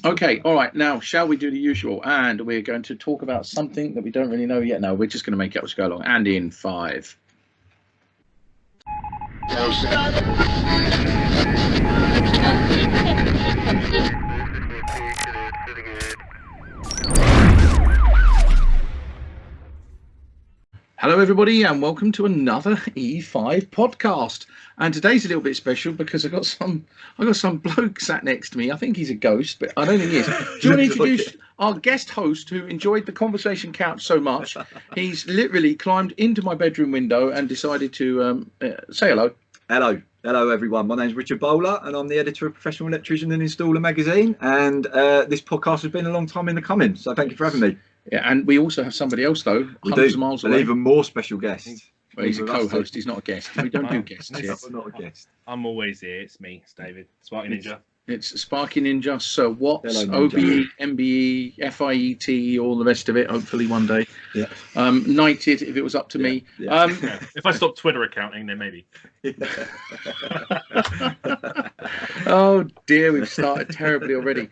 Okay, all right. Now, shall we do the usual? And we're going to talk about something that we don't really know yet. No, we're just going to make it up as we go along. And in 5. Hello, everybody, and welcome to another E5 podcast. And today's a little bit special because I got some bloke sat next to me. I think he's a ghost, but I don't think he is. Do you want to introduce our guest host who enjoyed the conversation couch so much? He's literally climbed into my bedroom window and decided to say hello. Hello, everyone. My name's Richard Bowler, and I'm the editor of Professional Electrician and Installer magazine. And this podcast has been a long time in the coming, so thank you for having me. Yeah, and we also have somebody else, though, hundreds of miles away. An even more special guest. Well, he's a co-host, he's not a guest. We don't do guests here. I'm not a guest. I'm always here. It's me, it's David. Sparky Ninja. It's Sparky Ninja, Sir Watts, Hello, Ninja. OBE, MBE, FIET, all the rest of it, hopefully one day. Yeah. Knighted, if it was up to me. Yeah. Yeah. If I stop Twitter accounting, then maybe. Oh dear, we've started terribly already.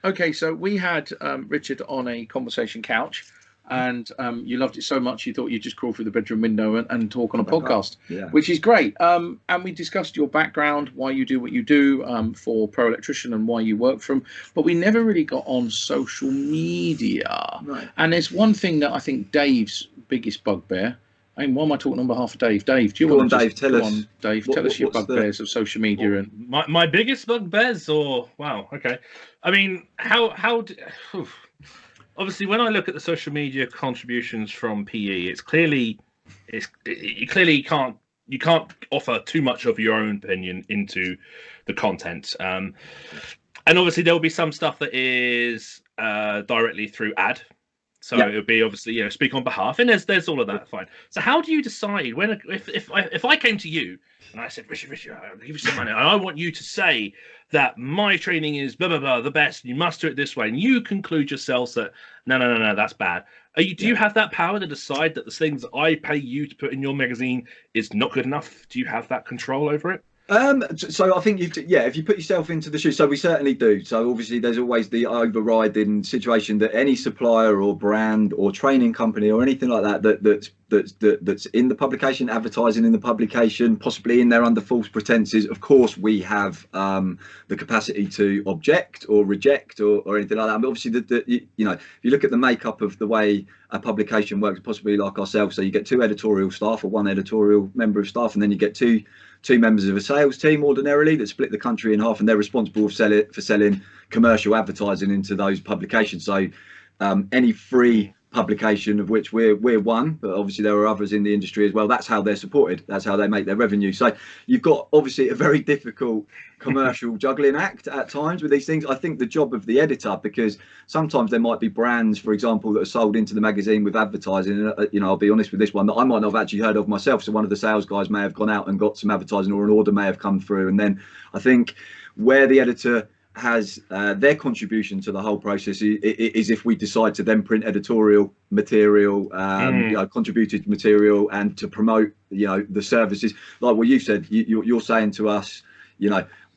Okay, so we had Richard on a conversation couch, and you loved it so much you thought you'd just crawl through the bedroom window and talk on a podcast, which is great. And we discussed your background, why you do what you do for Pro Electrician, and why you work for them. But we never really got on social media. Right. And there's one thing that I think Dave's biggest bugbear. I mean, why am I talking on behalf of Dave? Dave, do you want to tell us your bugbears of social media and my biggest bugbears? Or wow, okay. I mean, obviously, when I look at the social media contributions from PE, you clearly can't offer too much of your own opinion into the content. And obviously, there will be some stuff that is directly through ad. So it would be obviously, speak on behalf, and there's all of that. Fine. So how do you decide when if I came to you and I said, Richard, I'll give you some money, and I want you to say that my training is blah blah blah the best, and you must do it this way, and you conclude yourself that no, that's bad. Do you have that power to decide that the things that I pay you to put in your magazine is not good enough? Do you have that control over it? So I think if you put yourself into the shoes, so we certainly do. So obviously there's always the overriding situation that any supplier or brand or training company or anything like that's in the publication, advertising in the publication, possibly in there under false pretenses. Of course, we have the capacity to object or reject or anything like that. But obviously, if you look at the makeup of the way a publication works, possibly like ourselves, so you get 2 editorial staff or 1 editorial member of staff, and then you get two members of a sales team ordinarily that split the country in half, and they're responsible for selling commercial advertising into those publications. So any free publication, of which we're one, but obviously there are others in the industry as well, that's how they're supported, that's how they make their revenue. So you've got obviously a very difficult commercial juggling act at times with these things. I think the job of the editor, because sometimes there might be brands, for example, that are sold into the magazine with advertising, I'll be honest with this one, that I might not have actually heard of myself, so one of the sales guys may have gone out and got some advertising, or an order may have come through, and then I think where the editor has their contribution to the whole process is if we decide to then print editorial material, contributed material, and to promote the services like what you said. You're saying to us,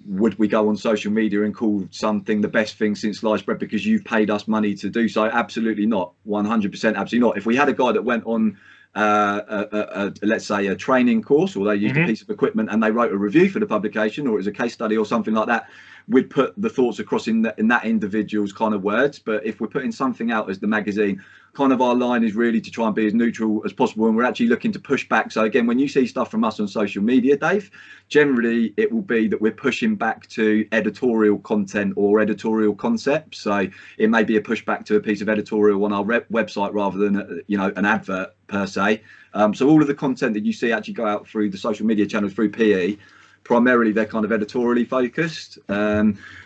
would we go on social media and call something the best thing since sliced bread because you've paid us money to do so? Absolutely not. 100% absolutely not. If we had a guy that went on let's say a training course, or they used a piece of equipment and they wrote a review for the publication, or it was a case study or something like that, we'd put the thoughts across in that individual's kind of words. But if we're putting something out as the magazine, kind of our line is really to try and be as neutral as possible, and we're actually looking to push back. So again, when you see stuff from us on social media, Dave, generally it will be that we're pushing back to editorial content or editorial concepts. So it may be a pushback to a piece of editorial on our website rather than an advert per se. So all of the content that you see actually go out through the social media channels through PE, primarily they're kind of editorially focused.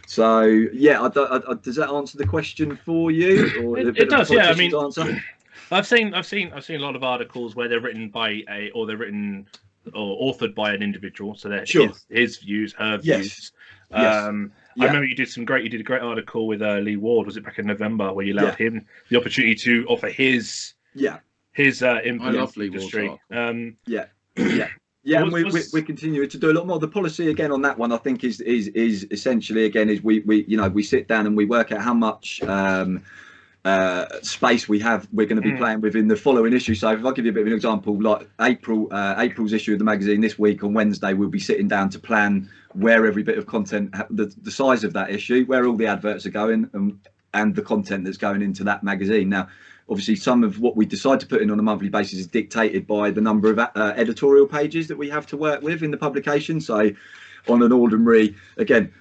So yeah, does that answer the question for you? Or it does, yeah. I mean, I've seen a lot of articles where they're written by or authored by an individual, so they're his views, her views. I remember you did a great article with Lee Ward, was it back in November, where you allowed him the opportunity to offer his input I love into the industry. Yeah, and we continue to do a lot more. The policy again on that one, I think, is essentially again is we sit down and we work out how much space we're going to be playing within the following issue. So if I give you a bit of an example, like April's issue of the magazine this week on Wednesday, we'll be sitting down to plan where every bit of content, the size of that issue, where all the adverts are going, and the content that's going into that magazine. Now, obviously, some of what we decide to put in on a monthly basis is dictated by the number of editorial pages that we have to work with in the publication. So on an ordinary, again,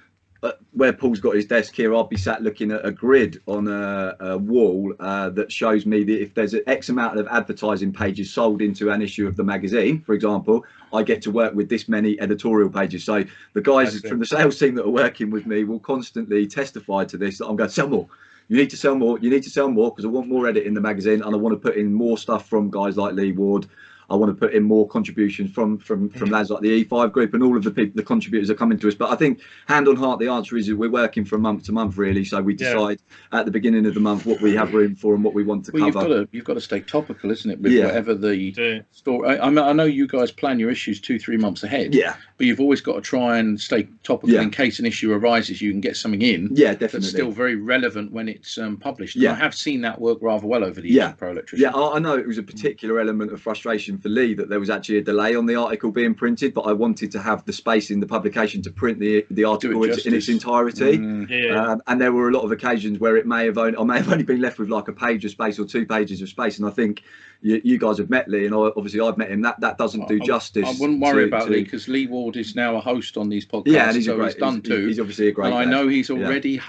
where Paul's got his desk here, I'll be sat looking at a grid on a wall that shows me that if there's an X amount of advertising pages sold into an issue of the magazine, for example, I get to work with this many editorial pages. So the guys from the sales team that are working with me will constantly testify to this, that I'm going to sell more. You need to sell more. You need to sell more because I want more edit in the magazine, and I want to put in more stuff from guys like Lee Ward. I want to put in more contributions from lads like the E5 group, and all of the contributors are coming to us. But I think hand on heart, the answer is that we're working from month to month, really. So we decide at the beginning of the month what we have room for and what we want to cover. You've got to stay topical, isn't it? With whatever the story. I know you guys plan your issues 2-3 months ahead. Yeah. But you've always got to try and stay topical in case an issue arises. You can get something in. Yeah, definitely. That's still very relevant when it's published. And I have seen that work rather well over the years. Pro Electrician. Yeah, I know it was a particular element of frustration for Lee that there was actually a delay on the article being printed, but I wanted to have the space in the publication to print the article in its entirety. And there were a lot of occasions where I may have only been left with like a page of space or 2 pages of space. And I think you guys have met Lee, and obviously I've met him. That doesn't do justice. I wouldn't worry about Lee, because Lee Ward is now a host on these podcasts. Yeah, and he's He's obviously a great. And I know he's already.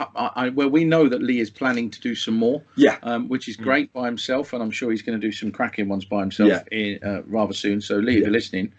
Well, we know that Lee is planning to do some more. Which is great by himself, and I'm sure he's going to do some cracking ones by himself rather soon. So Lee, if you're listening.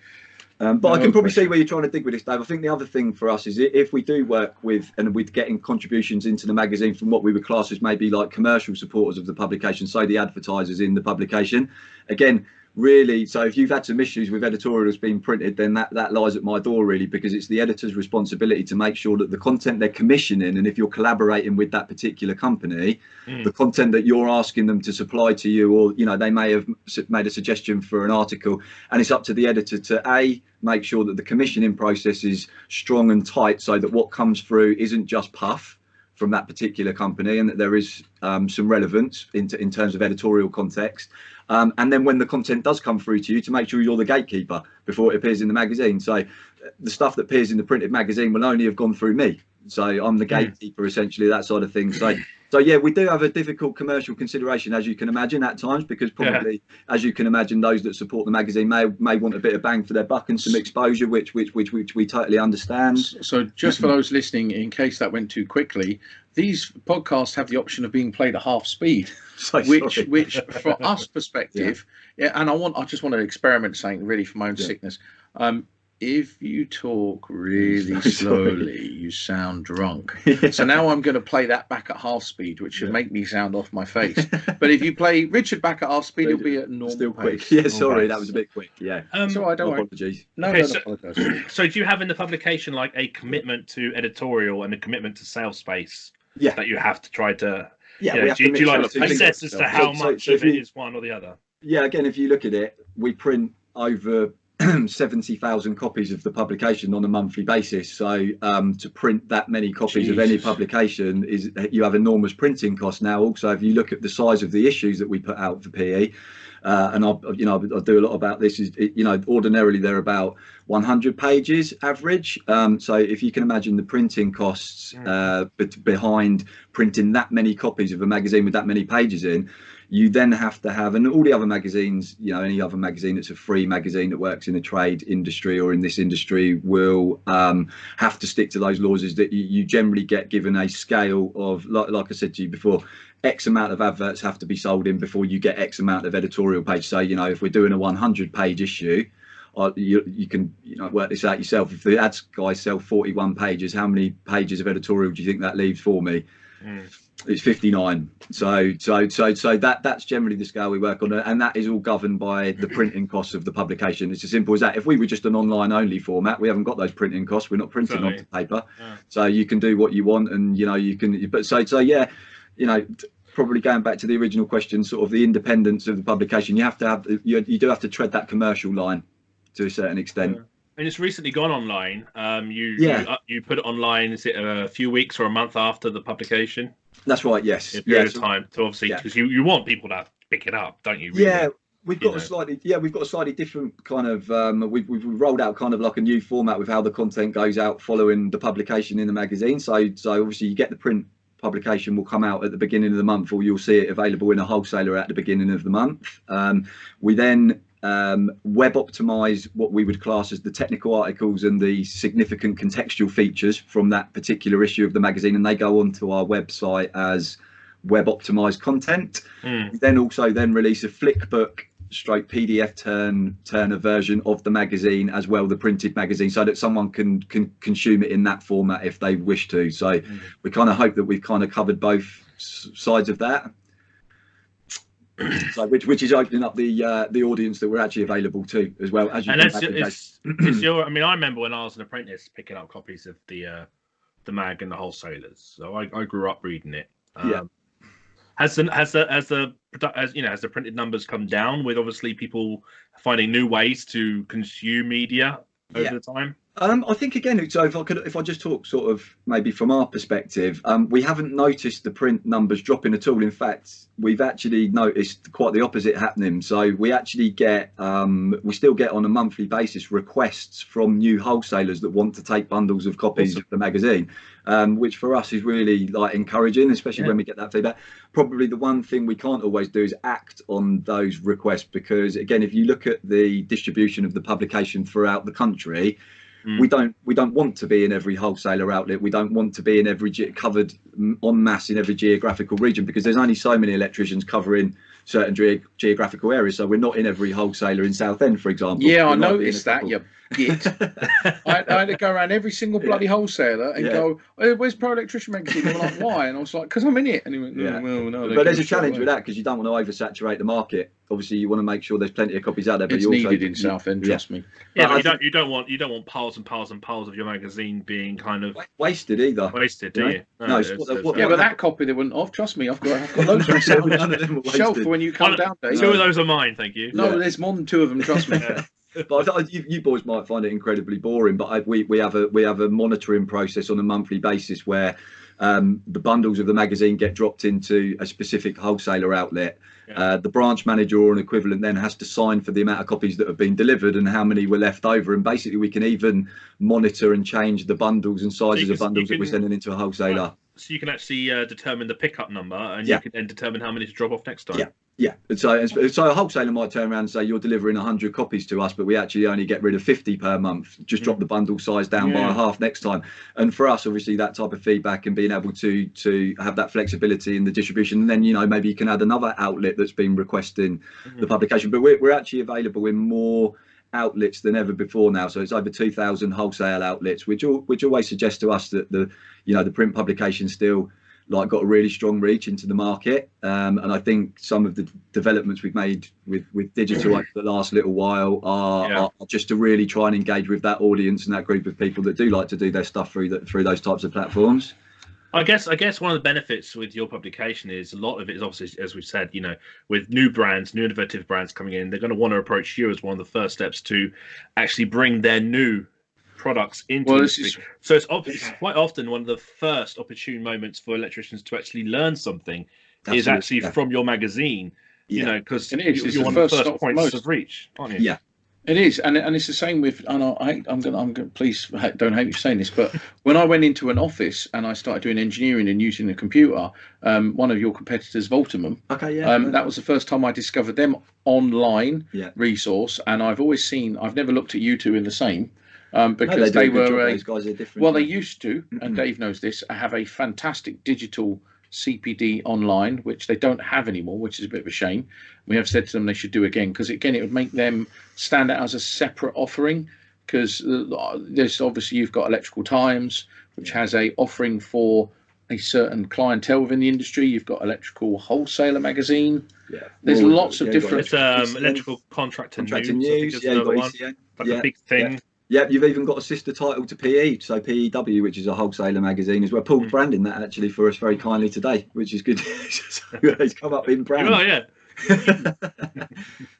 But I can probably see where you're trying to dig with this, Dave. I think the other thing for us is if we do work with getting contributions into the magazine from what we would class as maybe like commercial supporters of the publication, so the advertisers in the publication, again, really, so if you've had some issues with editorials being printed, then that lies at my door, really, because it's the editor's responsibility to make sure that the content they're commissioning, and if you're collaborating with that particular company, the content that you're asking them to supply to you, or they may have made a suggestion for an article, and it's up to the editor to make sure that the commissioning process is strong and tight, so that what comes through isn't just puff from that particular company, and that there is some relevance in terms of editorial context. And then when the content does come through to you, to make sure you're the gatekeeper before it appears in the magazine. So the stuff that appears in the printed magazine will only have gone through me. So I'm the gatekeeper, essentially, that side of things. So yeah, we do have a difficult commercial consideration, as you can imagine, at times, because probably, as you can imagine, those that support the magazine may want a bit of bang for their buck and some exposure, which we totally understand. So just for those listening, in case that went too quickly, these podcasts have the option of being played at half speed, which for us perspective, and I just want to experiment saying really for my own sickness. If you talk really slowly, you sound drunk. So now I'm going to play that back at half speed, which should make me sound off my face. But if you play Richard back at half speed, it'll be at normal still quick. pace. Yeah, sorry, that was a bit quick. Yeah. So I don't apologies. No, okay, don't apologize. So do you have in the publication like a commitment to editorial and a commitment to sales space that you have to try to? Yeah. Do you like assess as to how much of it is one or the other? Yeah. Again, if you look at it, we print over 70,000 copies of the publication on a monthly basis. So to print that many copies of any publication you have enormous printing costs now. Also, if you look at the size of the issues that we put out for PE, and I do a lot about this, is ordinarily they're about 100 pages average. So if you can imagine the printing costs behind printing that many copies of a magazine with that many pages in, you then have to have, and all the other magazines, any other magazine that's a free magazine that works in a trade industry or in this industry will have to stick to those laws, is that you generally get given a scale of, like I said to you before, X amount of adverts have to be sold in before you get X amount of editorial page. So, if we're doing a 100-page issue, you can work this out yourself. If the ads guys sell 41 pages, how many pages of editorial do you think that leaves for me? It's 59. So that's generally the scale we work on, and that is all governed by the printing costs of the publication. It's as simple as that. If we were just an online only format, we haven't got those printing costs. We're not printing onto paper, so you can do what you want, and you can. But probably going back to the original question, sort of the independence of the publication. You have to have you do have to tread that commercial line to a certain extent. And it's recently gone online. Yeah. You put it online. Is it a few weeks or a month after the publication? That's right. Yes. A period Yeah. of time. So obviously, Yeah. because you want people to pick it up, don't you? Really? Yeah. We've got know. we've got a slightly different kind of we've rolled out kind of like a new format with how the content goes out following the publication in the magazine. So obviously you get the print publication will come out at the beginning of the month, or you'll see it available in a wholesaler at the beginning of the month. We then web optimize what we would class as the technical articles and the significant contextual features from that particular issue of the magazine, and they go onto our website as web optimized content. We then also release a flickbook stroke PDF turner version of the magazine as well, the printed magazine, so that someone can consume it in that format if they wish to. So we kind of hope that we've kind of covered both sides of that. So which is opening up the audience that we're actually available to as well. As you and it's your. I mean, I remember when I was an apprentice picking up copies of the mag and the wholesalers. So I grew up reading it. Has the printed numbers come down with obviously people finding new ways to consume media over the time? I think again, so if I just talk sort of maybe from our perspective, we haven't noticed the print numbers dropping at all. In fact, we've actually noticed quite the opposite happening. So we actually get, we still get on a monthly basis requests from new wholesalers that want to take bundles of copies of the magazine, which for us is really like encouraging, especially when we get that feedback. Probably the one thing we can't always do is act on those requests, because again, if you look at the distribution of the publication throughout the country, we don't want to be in every wholesaler outlet. We don't want to be in every covered en masse in every geographical region, because there's only so many electricians covering certain geographical areas. So we're not in every wholesaler in Southend, for example. Yeah, I noticed that. You git. I had to go around every single bloody wholesaler and go, oh, "Where's Pro Electrician Magazine?" They were like, "Why?" And I was like, "Because I'm in it." And he went, "Well, no." But there's a challenge with that, because you don't want to oversaturate the market. Obviously, you want to make sure there's plenty of copies out there. But it's needed in Southend, trust me. Yeah, but you don't want piles and piles and piles of your magazine being kind of wasted either. Wasted, do you? No, but that copy they wouldn't have. Trust me, I've got loads of them. None of them were shelf for when you come down there. Two of those are mine, thank you. No, there's more than two of them. Trust me. But you boys might find it incredibly boring. But we have a monitoring process on a monthly basis where the bundles of the magazine get dropped into a specific wholesaler outlet. The branch manager or an equivalent then has to sign for the amount of copies that have been delivered and how many were left over. And basically, we can even monitor and change the bundles and sizes of bundles that we're sending into a wholesaler. Right. So you can actually determine the pickup number, and you can then determine how many to drop off next time. Yeah. So a wholesaler might turn around and say, "You're delivering 100 copies to us, but we actually only get rid of 50 per month. Just drop the bundle size down by a half next time." And for us, obviously, that type of feedback and being able to have that flexibility in the distribution, and then maybe you can add another outlet that's been requesting the publication. But we're actually available in more outlets than ever before now. So it's over 2,000 wholesale outlets, which always suggests to us that the print publication still got a really strong reach into the market, and I think some of the developments we've made with digital over the last little while are just to really try and engage with that audience and that group of people that do like to do their stuff through those types of platforms. I guess one of the benefits with your publication is a lot of it is obviously, as we've said, with new brands, new innovative brands coming in, they're going to want to approach you as one of the first steps to actually bring their new products into so it's quite often one of the first opportune moments for electricians to actually learn something. Is actually from your magazine, because you're one of the first points of reach, aren't you? It is, and it's the same with. And I'm going. Please don't hate me for saying this, but when I went into an office and I started doing engineering and using a computer, one of your competitors, Voltimum, that was the first time I discovered them online resource, and I've never looked at you two in the same. Because they were those guys are different. They used to, and Dave knows this, have a fantastic digital CPD online, which they don't have anymore, which is a bit of a shame. We have said to them they should do again, because again it would make them stand out as a separate offering, because there's obviously you've got Electrical Times, which has a offering for a certain clientele within the industry. You've got Electrical Wholesaler magazine. There's lots of different. It's Electrical Contractor News. I think another one. Like a big thing. Yeah, you've even got a sister title to PE, so PEW, which is a wholesaler magazine as well. Paul's branding that actually for us very kindly today, which is good. So he's come up in brand. Oh yeah.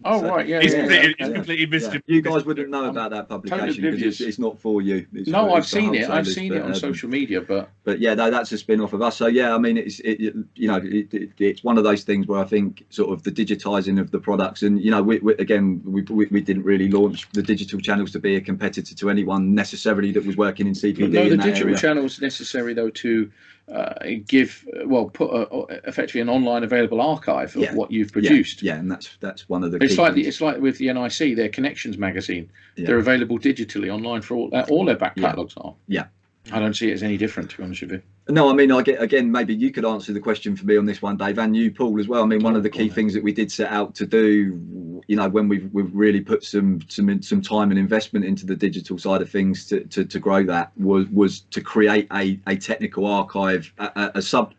Oh, So- right, yeah, He's yeah, completely, yeah, he's okay. completely missed it. You guys wouldn't know I'm about that totally publication because oblivious. it's not for you. It's No, for, I've it's for seen it. I've wholesalers, seen it on social media, but yeah, no, that's a spin off of us. So yeah, I mean, it's one of those things where I think sort of the digitizing of the products, and we didn't really launch the digital channels to be a competitor to anyone necessarily that was working in CPD. no, the in that digital area. channel is necessary though to put effectively an online available archive of what you've produced. Yeah, and that's one of the. It's key like things. it's like with the NIC, their Connections magazine. Yeah. They're available digitally online for all their back catalogues are. Yeah. I don't see it as any different, to be honest with you. No, I mean, again, maybe you could answer the question for me on this one, Dave, and you, Paul, as well. I mean, one of the key things that we did set out to do, when we've really put some time and investment into the digital side of things to grow that was to create a technical archive, a sub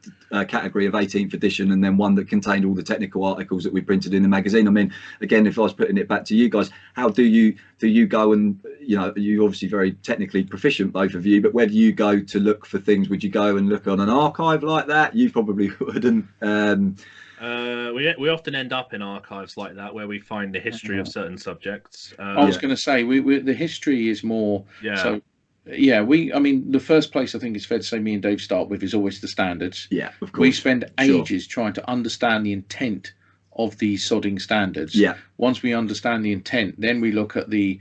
category of 18th edition, and then one that contained all the technical articles that we printed in the magazine. I mean, again, if I was putting it back to you guys, how do you go and, you're obviously very technically proficient, both of you, but where do you go to look for things? Would you go and look on an archive like that? You probably wouldn't. We often end up in archives like that where we find the history of certain subjects. I was going to say the history is more. Yeah. So yeah, I mean, the first place I think it's fair to say me and Dave start with is always the standards. Yeah, of course. We spend ages trying to understand the intent of these sodding standards. Yeah. Once we understand the intent, then we look at the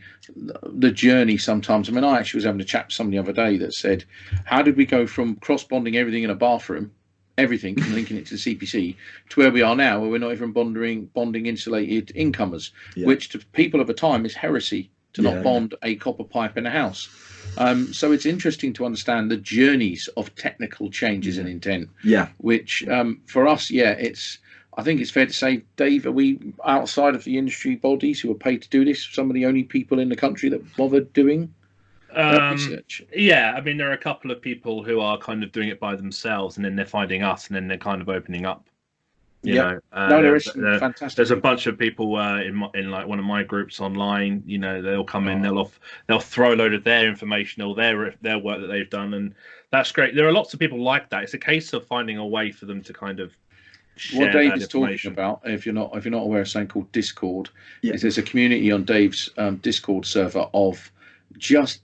journey sometimes. I mean, I actually was having a chat with someone the other day that said, how did we go from cross bonding everything in a bathroom, everything, and linking it to the CPC, to where we are now, where we're not even bonding insulated incomers, which to people of a time is heresy to not bond a copper pipe in a house. So it's interesting to understand the journeys of technical changes and intent. Yeah. Which for us, I think it's fair to say, Dave, are we outside of the industry bodies who are paid to do this, some of the only people in the country that bothered doing research? Yeah, I mean, there are a couple of people who are kind of doing it by themselves, and then they're finding us, and then they're kind of opening up. No, there is some fantastic. There's a bunch of people in like one of my groups online. They'll come in, they'll throw a load of their information or their work that they've done, and that's great. There are lots of people like that. It's a case of finding a way for them to kind of. What Dave is talking about, if you're not aware of something called Discord, is there's a community on Dave's Discord server of just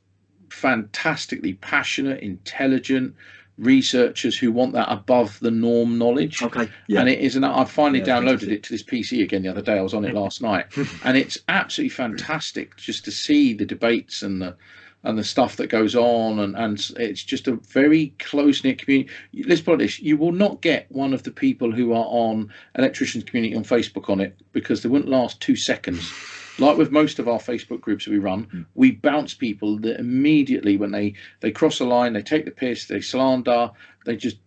fantastically passionate, intelligent researchers who want that above the norm knowledge. Okay. Yeah. And it is, and I finally downloaded fantastic. it to this PC again the other day. I was on it last night, and it's absolutely fantastic just to see the debates and the stuff that goes on, and it's just a very close-knit community. Let's put it this, you will not get one of the people who are on Electricians Community on Facebook on it, because they wouldn't last 2 seconds. Like with most of our Facebook groups that we run, we bounce people that immediately when they cross a line, they take the piss, they slander, they just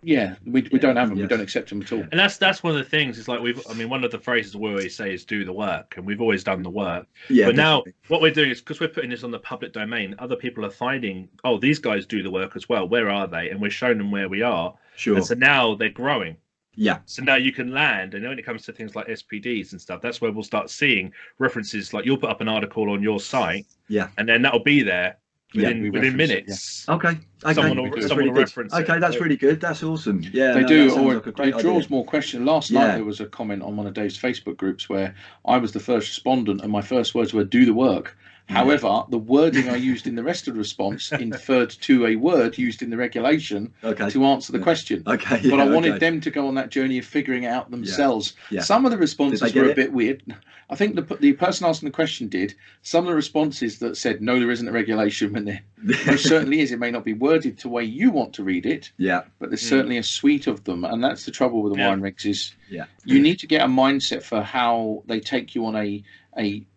we don't have them. We don't accept them at all. And that's one of the things. It's like one of the phrases we always say is do the work, and we've always done the work. Yeah. But now what we're doing is, because we're putting this on the public domain, other people are finding, oh, these guys do the work as well. Where are they? And we're showing them where we are. Sure. And so now they're growing. Yeah. So now you can land, and when it comes to things like SPDs and stuff, that's where we'll start seeing references. Like you'll put up an article on your site, and then that'll be there within minutes. Okay. Someone will reference it. Okay, that's really good. That's awesome. Yeah, they do, or it draws more questions. Last night there was a comment on one of Dave's Facebook groups where I was the first respondent, and my first words were "do the work." However, the wording I used in the rest of the response inferred to a word used in the regulation to answer the question. Okay. But I wanted them to go on that journey of figuring it out themselves. Yeah. Some of the responses were a bit weird. I think the person asking the question did. Some of the responses that said, no, there isn't a regulation, when there certainly is. It may not be worded the way you want to read it, but there's certainly a suite of them. And that's the trouble with the wine regs is you need to get a mindset for how they take you on a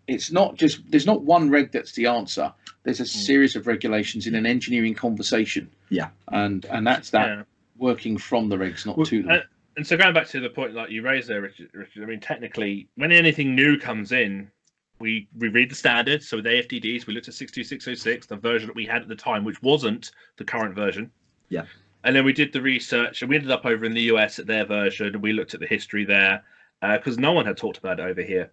it's not just, there's not one reg that's the answer. There's a series of regulations in an engineering conversation. Yeah. And that's that working from the regs, not to them. And so going back to the point like you raised there, Richard, I mean, technically, when anything new comes in, we read the standards. So with AFDDs, we looked at 62606, the version that we had at the time, which wasn't the current version. Yeah. And then we did the research, and we ended up over in the US at their version, and we looked at the history there, because no one had talked about it over here.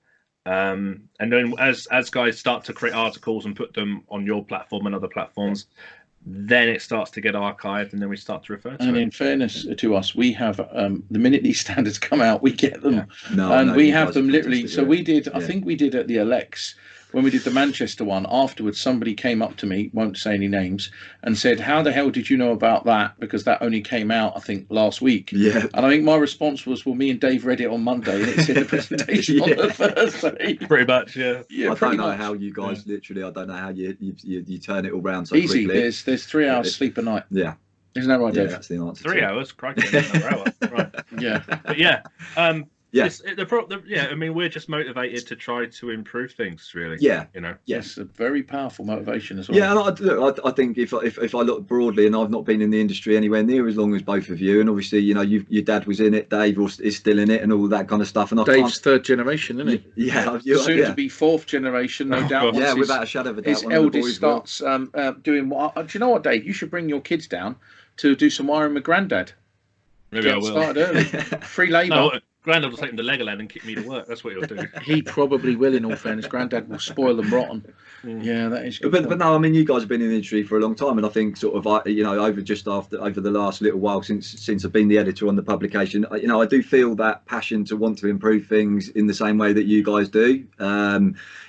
And then as guys start to create articles and put them on your platform and other platforms, then it starts to get archived, and then we start to refer to And it. in fairness to us, we have the minute these standards come out, we get them, No, and no, we you have guys are them literally. fantastic, So yeah. we did. I Yeah. think we did at the Alex when we did the Manchester one. Afterwards, somebody came up to me, won't say any names, and said, "How the hell did you know about that? Because that only came out, I think, last week." Yeah. And I think my response was, "Well, me and Dave read it on Monday, and it's in the presentation on the Thursday." Pretty much, yeah. Yeah, I pretty don't know much. how you guys literally. I don't know how you turn it all round so Easy. quickly. There's 3 hours Yeah. sleep a night. Yeah. Isn't that right, Yeah, Dave? that's the answer. 3 to it. hours, crikey, another hour. Right. Yeah. But yeah, Yeah. yeah. I mean, we're just motivated to try to improve things, really. Yeah. You know. Yes, a very powerful motivation as well. Yeah, and look, I think if I look broadly, and I've not been in the industry anywhere near as long as both of you, and obviously, you know, your dad was in it, Dave is still in it, and all that kind of stuff. And I Dave's third generation, isn't he? Yeah, Soon to be fourth generation, no doubt. God. yeah, once without a shadow of a doubt. his one of the eldest boys will. starts doing what. Do you know what, Dave? You should bring your kids down to do some wiring with Grandad. Maybe I Get will. started early. Free labour. No, Grandad will take him to Legoland and kick me to work. That's what he'll do. He probably will. In all fairness, Grandad will spoil them rotten. Yeah, that is good. But no, I mean, you guys have been in the industry for a long time, and I think sort of, you know, over the last little while since I've been the editor on the publication, you know, I do feel that passion to want to improve things in the same way that you guys do.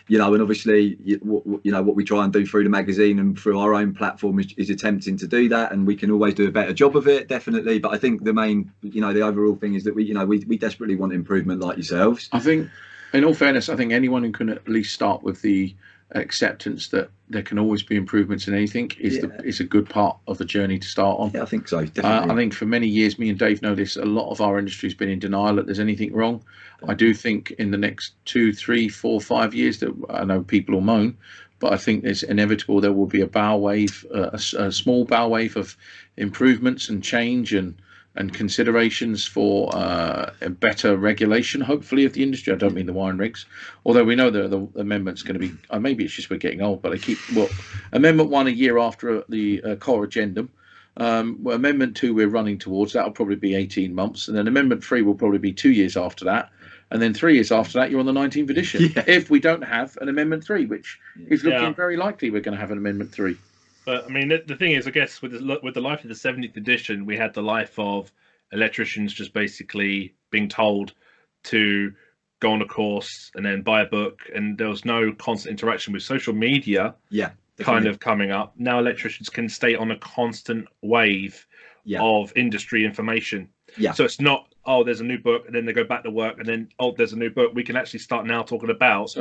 You know, and obviously, you know, what we try and do through the magazine and through our own platform is attempting to do that, and we can always do a better job of it, definitely. But I think the main, you know, the overall thing is that we desperately want improvement, like yourselves. I think, in all fairness, I think anyone who can at least start with the acceptance that there can always be improvements in anything is a good part of the journey to start on. Yeah, I think so. Definitely. I think for many years, me and Dave know this, a lot of our industry's been in denial that there's anything wrong. I do think in the next 2, 3, 4, 5 years, that I know people will moan, but I think it's inevitable there will be a bow wave, a small bow wave of improvements and change and considerations for a better regulation, hopefully, of the industry. I don't mean the wiring rigs, although we know that the amendment's going to be, maybe it's just we're getting old, but they keep, well, Amendment 1 a year after the core addendum. Well, Amendment 2 we're running towards, that'll probably be 18 months, and then Amendment 3 will probably be 2 years after that, and then 3 years after that you're on the 19th edition. Yeah. If we don't have an Amendment 3, which is looking Yeah. very likely we're going to have an Amendment 3. But I mean, the thing is, I guess with the life of the 70th edition, we had the life of electricians just basically being told to go on a course and then buy a book, and there was no constant interaction with social media. Yeah, kind of coming up now. Electricians can stay on a constant wave of industry information. Yeah. So it's not, oh, there's a new book, and then they go back to work, and then, oh, there's a new book. We can actually start now talking about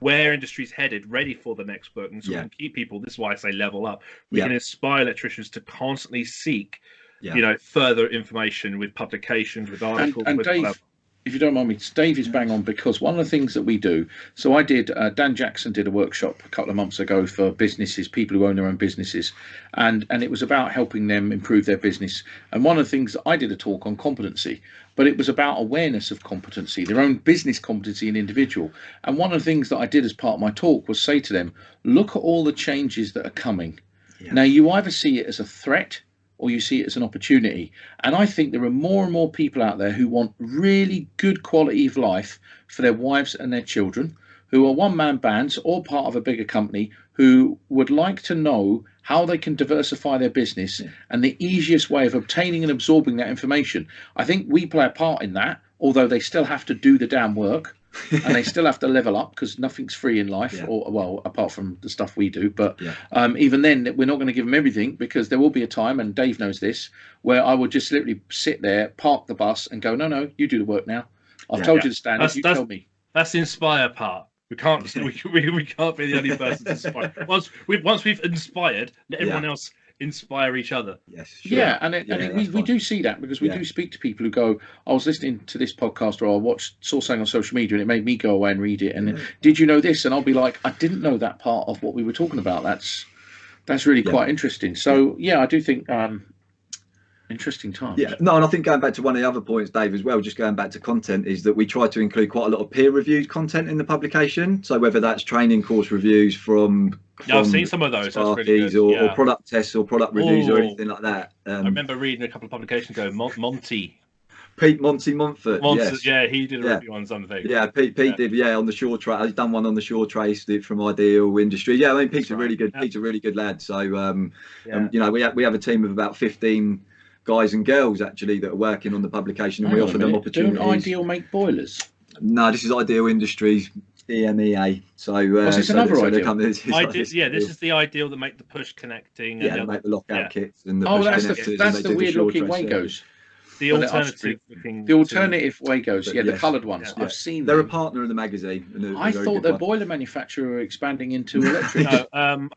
where industry's headed, ready for the next book, and so we can keep people. This is why I say level up. We can inspire electricians to constantly seek, you know, further information with publications, with articles. And with Dave, if you don't mind me, Dave is bang on, because one of the things that we do, so I did, Dan Jackson did a workshop a couple of months ago for businesses, people who own their own businesses, and it was about helping them improve their business. And one of the things, I did a talk on competency, but it was about awareness of competency, their own business competency and individual. And one of the things that I did as part of my talk was say to them, look at all the changes that are coming. Now, you either see it as a threat or you see it as an opportunity. And I think there are more and more people out there who want really good quality of life for their wives and their children, who are one-man bands or part of a bigger company, who would like to know how they can diversify their business and the easiest way of obtaining and absorbing that information. I think we play a part in that, although they still have to do the damn work. And they still have to level up, because nothing's free in life, or well, apart from the stuff we do. But even then, we're not going to give them everything, because there will be a time, and Dave knows this, where I would just literally sit there, park the bus, and go, no, you do the work now. I've told you the standards. You tell me. That's the inspire part. We can't we can't be the only person to inspire. Once we've inspired, let everyone else inspire each other. Yes. Sure. Yeah, and we do see that, because we do speak to people who go, I was listening to this podcast, or I saw something on social media, and it made me go away and read it. And did you know this? And I'll be like, I didn't know that part of what we were talking about. That's really quite interesting. So I do think interesting times. Yeah, no, and I think going back to one of the other points, Dave, as well, just going back to content, is that we try to include quite a lot of peer-reviewed content in the publication. So whether that's training course reviews from I've seen some of those. Sparky's, that's really good. or product tests or product reviews or anything like that. I remember reading a couple of publications ago, Monty Pete Monty Montfort. Yes. Yeah, he did a Yeah. review on something. Yeah, Pete did. Yeah, on the shore trace. He's done one on the shore trace from Ideal Industry. Yeah, I mean, Pete's a really good. Pete's a really good lad. So, you know, we have a team of about 15 guys and girls actually that are working on the publication, and we offer them opportunities. Don't Ideal make boilers? No, this is Ideal Industries, EMEA. So, it's another Ideal. This is the Ideal that make the push connecting. Yeah, they make the lockout kits and the push connectors. That's the weird looking Wagos. The alternative Wagos, the coloured ones. I've seen them. They're a partner of the magazine. I thought the boiler manufacturer were expanding into electric. No,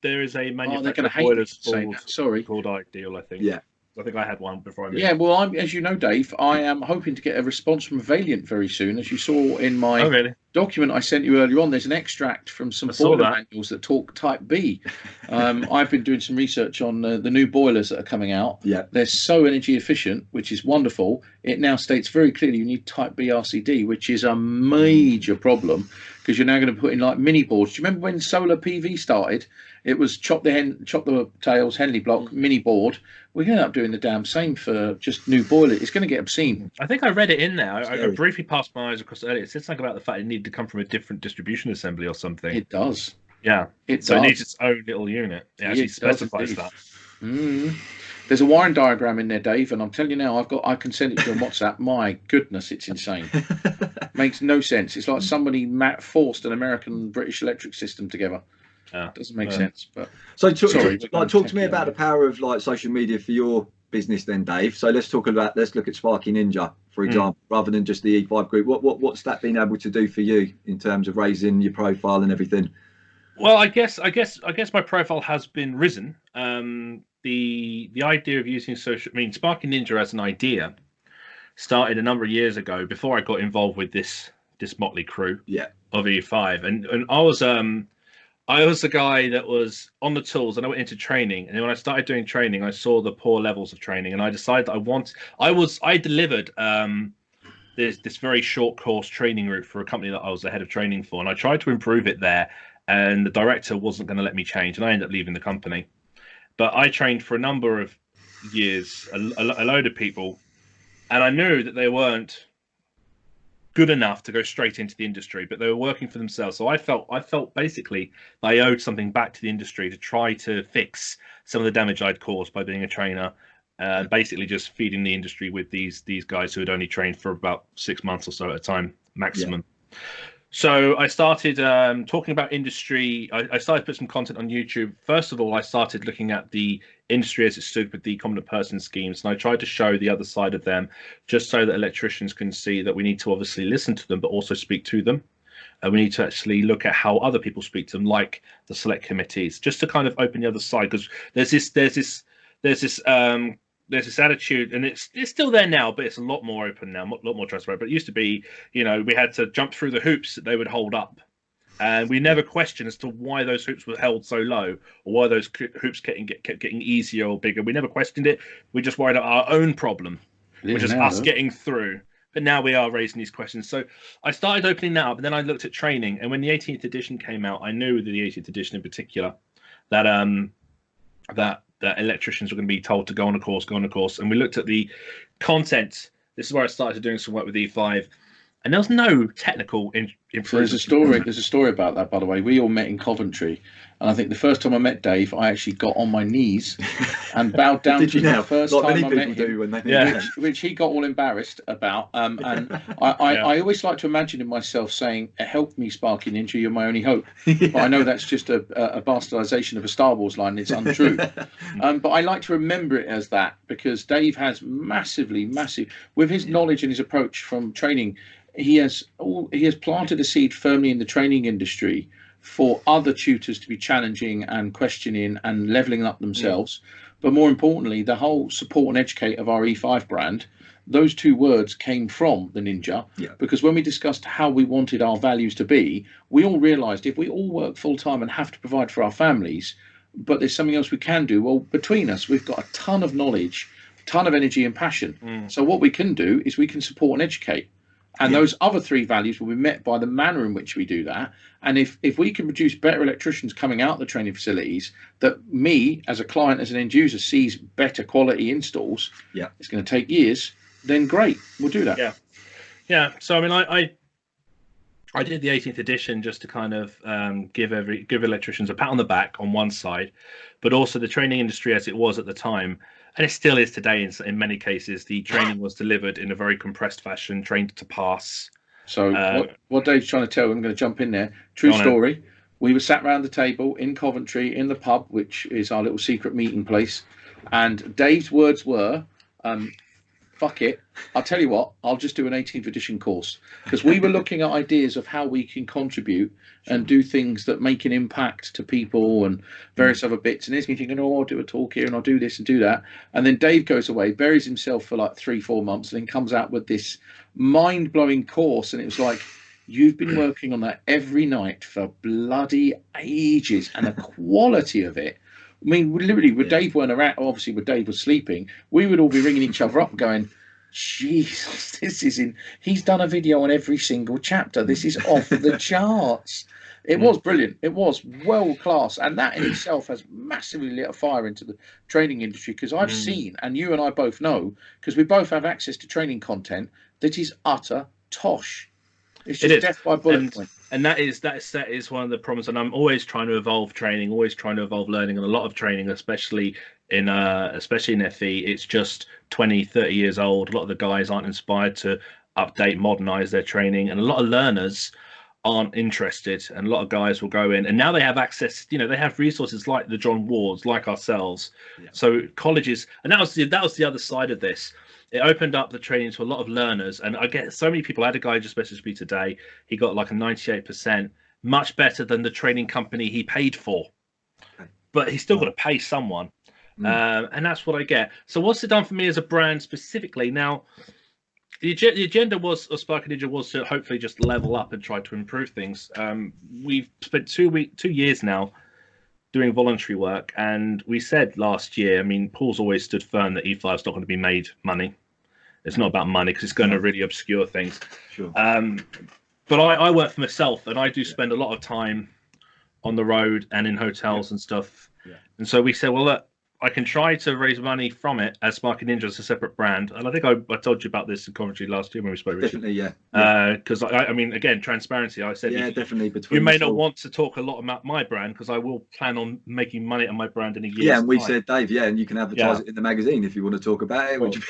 there is a manufacturer of boilers called Ideal, I think. Yeah. I think I had one before I moved. Yeah, well, as you know, Dave, I am hoping to get a response from Valiant very soon. As you saw in my document I sent you earlier on, there's an extract from some boiler manuals that talk Type B. I've been doing some research on the new boilers that are coming out. Yeah. They're so energy efficient, which is wonderful. It now states very clearly you need Type B RCD, which is a major problem because you're now going to put in like mini boards. Do you remember when solar PV started? It was chop the tails, Henley block, mini board. We're going to end up doing the damn same for just new boiler. It's going to get obscene. I think I read it in there. I briefly passed my eyes across earlier. It said something about the fact it needed to come from a different distribution assembly or something. It does. Yeah. It needs its own little unit. It actually specifies that. There's a wiring diagram in there, Dave, and I'm telling you now, I can send it to you on WhatsApp. My goodness, it's insane. Makes no sense. It's like somebody forced an American British electric system together. Doesn't make sense. But so talk to me about the power of like social media for your business then, Dave. So let's look at Sparky Ninja, for example, rather than just the E5 group. What's that been able to do for you in terms of raising your profile and everything? Well, I guess my profile has been risen. The idea of using Sparky Ninja as an idea started a number of years ago before I got involved with this motley crew of E5, and I was the guy that was on the tools, and I went into training. And then when I started doing training, I saw the poor levels of training, and I decided that I delivered this very short course training route for a company that I was the head of training for, and I tried to improve it there, and the director wasn't going to let me change, and I ended up leaving the company. But I trained for a number of years, a load of people, and I knew that they weren't good enough to go straight into the industry, but they were working for themselves. So I felt basically I owed something back to the industry to try to fix some of the damage I'd caused by being a trainer, basically just feeding the industry with these guys who had only trained for about 6 months or so at a time maximum. Yeah. So I started talking about industry. I started to put some content on YouTube. First of all, I started looking at the industry as it stood with the competent person schemes, and I tried to show the other side of them, just so that electricians can see that we need to obviously listen to them, but also speak to them. And we need to actually look at how other people speak to them, like the select committees, just to kind of open the other side, because there's this attitude, and it's still there now, but it's a lot more open now, a lot more transparent. But it used to be, we had to jump through the hoops that they would hold up, and we never questioned as to why those hoops were held so low, or why those hoops kept getting easier or bigger. We never questioned it. We just worried about our own problem, which is us getting through. But now we are raising these questions. So I started opening that up, and then I looked at training. And when the 18th edition came out, I knew with the 18th edition in particular that that electricians were going to be told to go on a course. And we looked at the content. This is where I started doing some work with E5. And there was no technical improvement. There's a story about that, by the way. We all met in Coventry, and I think the first time I met Dave, I actually got on my knees and bowed down to him the first time I met him, which he got all embarrassed about. And I always like to imagine in myself saying, "Help me, Sparky Ninja, you're my only hope." But I know that's just a bastardization of a Star Wars line. It's untrue. But I like to remember it as that, because Dave has massive, with his knowledge and his approach from training. He has planted a seed firmly in the training industry for other tutors to be challenging and questioning and leveling up themselves. But more importantly, the whole support and educate of our E5 brand, those two words came from the Ninja, because when we discussed how we wanted our values to be, we all realized if we all work full time and have to provide for our families, but there's something else we can do, well, between us, we've got a ton of knowledge, ton of energy and passion. So what we can do is we can support and educate. And those other three values will be met by the manner in which we do that. And if we can produce better electricians coming out of the training facilities, that me as a client, as an end user, sees better quality installs, it's going to take years, then great, we'll do that. Yeah. So I mean, I did the 18th edition just to kind of give electricians a pat on the back on one side, but also the training industry as it was at the time, and it still is today in many cases. The training was delivered in a very compressed fashion, trained to pass. So what Dave's trying to tell, I'm going to jump in there. True story. We were sat around the table in Coventry in the pub, which is our little secret meeting place, and Dave's words were, fuck it, I'll tell you what, I'll just do an 18th edition course, because we were looking at ideas of how we can contribute and do things that make an impact to people and various other bits. And there's me thinking, oh, I'll do a talk here and I'll do this and do that. And then Dave goes away, buries himself for like 3-4 months, and then comes out with this mind-blowing course. And it was like, you've been working on that every night for bloody ages, and the quality of it. I mean, literally, when Dave weren't around, obviously, when Dave was sleeping, we would all be ringing each other up going, Jesus, this is he's done a video on every single chapter. This is off the charts. It was brilliant. It was world class. And that in itself has massively lit a fire into the training industry, because I've seen, and you and I both know, because we both have access to training content, that is utter tosh. It's just death by bullet point. And that is one of the problems. And I'm always trying to evolve training, always trying to evolve learning, and a lot of training, especially in FE, it's just 20, 30 years old. A lot of the guys aren't inspired to update, modernize their training, and a lot of learners aren't interested. And a lot of guys will go in, and now they have access. They have resources like the John Wards, like ourselves. Yeah. So colleges, and that was the other side of this. It opened up the training to a lot of learners, and I get so many people. I had a guy just messaged me today. He got like a 98%, much better than the training company he paid for. Okay. But he's still got to pay someone, and that's what I get. So what's it done for me as a brand specifically? Now, the agenda of Sparky Ninja was to hopefully just level up and try to improve things. We've spent 2 years now doing voluntary work, and we said last year, I mean, Paul's always stood firm that E5 is not going to be made money. It's not about money, because it's going to really obscure things. Sure. But I work for myself, and I do spend a lot of time on the road and in hotels and stuff. Yeah. And so we said, well, look, I can try to raise money from it as Sparky Ninja as a separate brand. And I think I told you about this in Coventry last year when we spoke, Richard. Definitely, yeah. Because I mean, again, transparency. I said, definitely. You may not want to talk a lot about my brand, because I will plan on making money on my brand in a year. Yeah, and we said, Dave, and you can advertise it in the magazine if you want to talk about it. Would you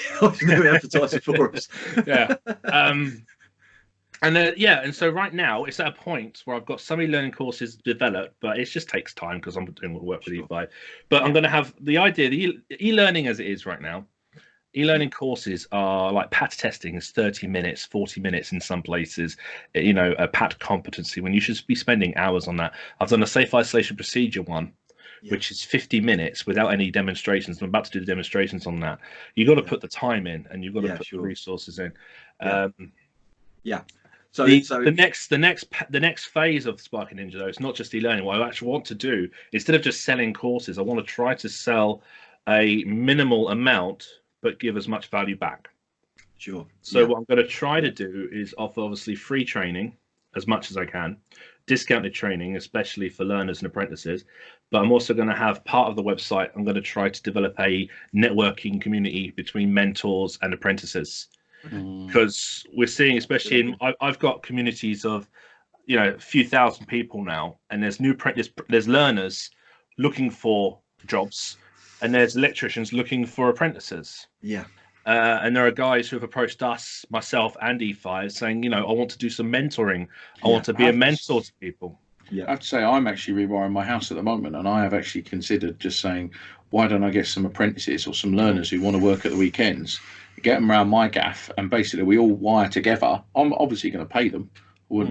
be advertise it for us? Yeah. And so right now it's at a point where I've got so many learning courses developed, but it just takes time because I'm doing all the work with E5. But I'm going to have the idea, the e-learning as it is right now. E-learning courses are like PAT testing is 30 minutes, 40 minutes in some places, a PAT competency, when you should be spending hours on that. I've done a safe isolation procedure one, which is 50 minutes without any demonstrations. I'm about to do the demonstrations on that. You've got to put the time in, and you've got to put the resources in. So the next phase of Sparky Ninja, though, it's not just e-learning. What I actually want to do, instead of just selling courses, I want to try to sell a minimal amount, but give as much value back. Sure. So what I'm going to try to do is offer obviously free training as much as I can, discounted training, especially for learners and apprentices. But I'm also going to have part of the website. I'm going to try to develop a networking community between mentors and apprentices. Because we're seeing, especially I've got communities of a few thousand people now, and there's learners looking for jobs, and there's electricians looking for apprentices. And there are guys who have approached us, myself and E5, saying, I want to do some mentoring. I want to be a mentor to people. I have to say, I'm actually rewiring my house at the moment, and I have actually considered just saying, why don't I get some apprentices or some learners who want to work at the weekends, get them around my gaff, and basically we all wire together. I'm obviously going to pay them.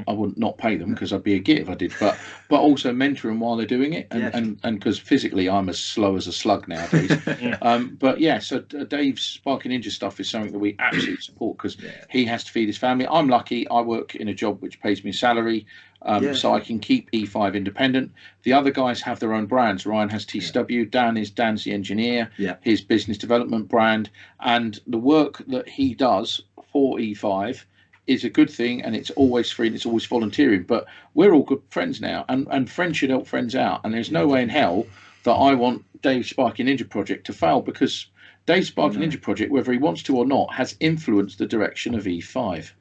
I wouldn't not pay them, because I'd be a git if I did, but also mentor them while they're doing it, and because physically I'm as slow as a slug nowadays. So Dave's Sparky Ninja stuff is something that we absolutely support, because he has to feed his family. I'm lucky, I work in a job which pays me a salary, so I can keep E5 independent. The other guys have their own brands. Ryan has TCW, Dan's the engineer, his business development brand, and the work that he does for E5 is a good thing, and it's always free and it's always volunteering. But we're all good friends now, and friends should help friends out, and there's no way in hell that I want Dave's Sparky Ninja project to fail, because Dave's Sparky Ninja project, whether he wants to or not, has influenced the direction of E5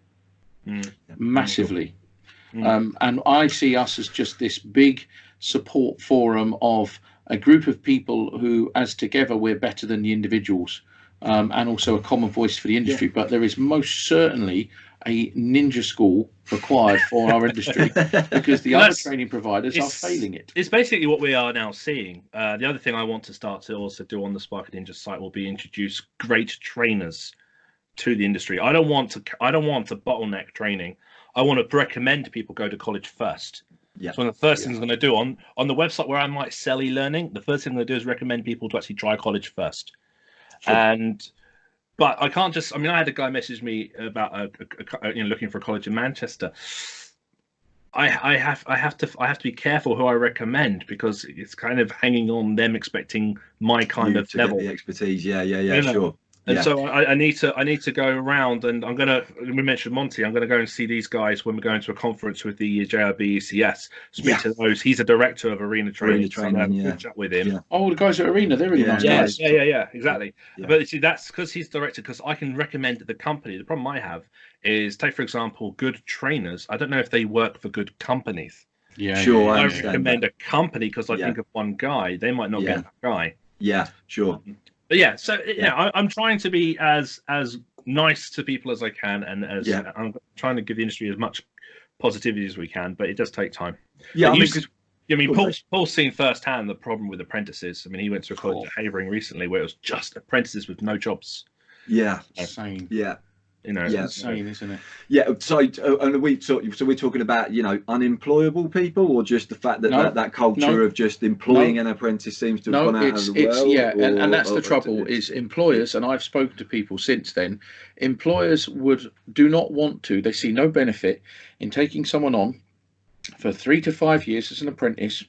massively. And I see us as just this big support forum of a group of people who, as together, we're better than the individuals, and also a common voice for the industry. But there is most certainly a ninja school required for our industry, because the other training providers are failing it. It's basically what we are now seeing. The other thing I want to start to also do on the Sparky Ninja site will be introduce great trainers to the industry. I don't want to bottleneck training. I want to recommend people go to college first. Yeah. So one of the first things I'm going to do on the website where I might sell e-learning, the first thing I'm going to do is recommend people to actually try college first. Sure. But I can't just. I mean, I had a guy message me about looking for a college in Manchester. I have to be careful who I recommend, because it's kind of hanging on them expecting my kind of level, the expertise. Yeah, sure. And so I need to go around, and we mentioned Monty. I'm gonna go and see these guys when we're going to a conference with the JRB ECS. Speak to those. He's a director of Arena Training. So I'm gonna have a good chat with him. Yeah. Oh, the guys at Arena, they're really nice guys. Yeah, exactly. Yeah. But see, that's because he's director. Because I can recommend the company. The problem I have is, take for example, good trainers. I don't know if they work for good companies. Yeah, sure. I recommend a company because I think of one guy. They might not get that guy. Yeah, sure. But yeah, so I'm trying to be as nice to people as I can, and I'm trying to give the industry as much positivity as we can. But it does take time. Yeah, Paul's seen firsthand the problem with apprentices. I mean, he went to a college at Havering recently where it was just apprentices with no jobs. Yeah, insane. Yeah. It's insane, isn't it? Yeah. So, and we're talking about unemployable people, or just the fact that that culture of just employing an apprentice seems to have gone out of the world. Yeah, and that's the trouble is employers, and I've spoken to people since then. Employers do not want to. They see no benefit in taking someone on for 3 to 5 years as an apprentice,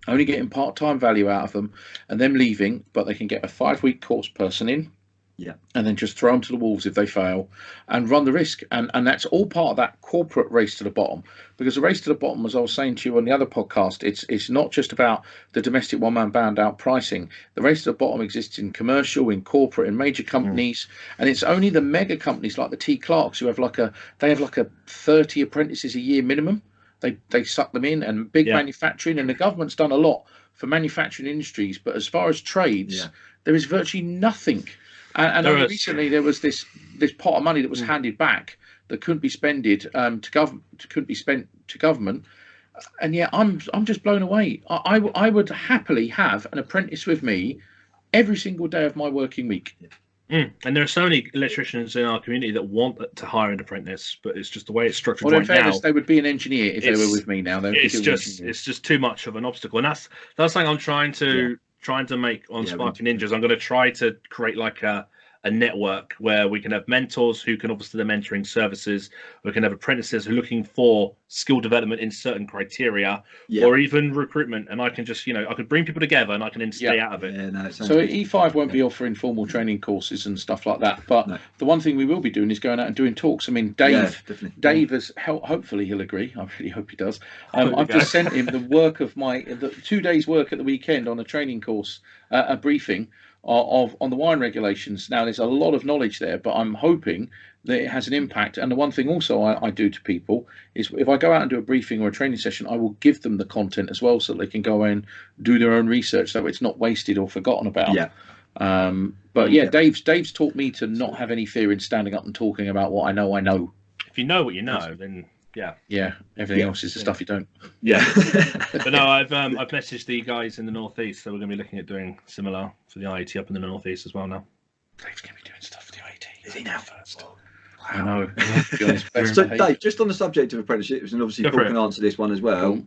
only getting part-time value out of them, and them leaving, but they can get a 5-week course person in. Yeah, and then just throw them to the wolves if they fail, and run the risk. And that's all part of that corporate race to the bottom. Because the race to the bottom, as I was saying to you on the other podcast, it's not just about the domestic one-man band out pricing. The race to the bottom exists in commercial, in corporate, in major companies, and it's only the mega companies like the T. Clarks who have like a 30 apprentices a year minimum. They suck them in, and big manufacturing, and the government's done a lot for manufacturing industries, but as far as trades, there is virtually nothing. And only recently there was this pot of money that was handed back that couldn't be spent to government, and yet I'm just blown away. I would happily have an apprentice with me every single day of my working week. And there are so many electricians in our community that want to hire an apprentice, but it's just the way it's structured right now. Well, in fairness, they would be an engineer if they were with me now. It's just too much of an obstacle, and that's something I'm trying to make on Sparky Ninjas. I'm going to try to create like a network where we can have mentors who can obviously the mentoring services. We can have apprentices who are looking for skill development in certain criteria, or even recruitment. And I can just, I could bring people together and I can then stay out of it. So E5 won't be offering formal training courses and stuff like that. But the one thing we will be doing is going out and doing talks. I mean, Dave has hopefully he'll agree. I really hope he does. I've just sent him the work of the 2 days work at the weekend on a training course, a briefing on the wiring regulations. Now there's a lot of knowledge there, but I'm hoping that it has an impact. And the one thing also I do to people is if I go out and do a briefing or a training session, I will give them the content as well so they can go and do their own research so it's not wasted or forgotten about. Dave's taught me to not have any fear in standing up and talking about what I know. If you know what you know, then everything else is the stuff you don't. But no, I've messaged the guys in the northeast, so we're going to be looking at doing similar for the IET up in the northeast as well now. Dave's going to be doing stuff for the IET. Is he now first? I know. So Dave, just on the subject of apprenticeships, and obviously Paul can answer this one as well.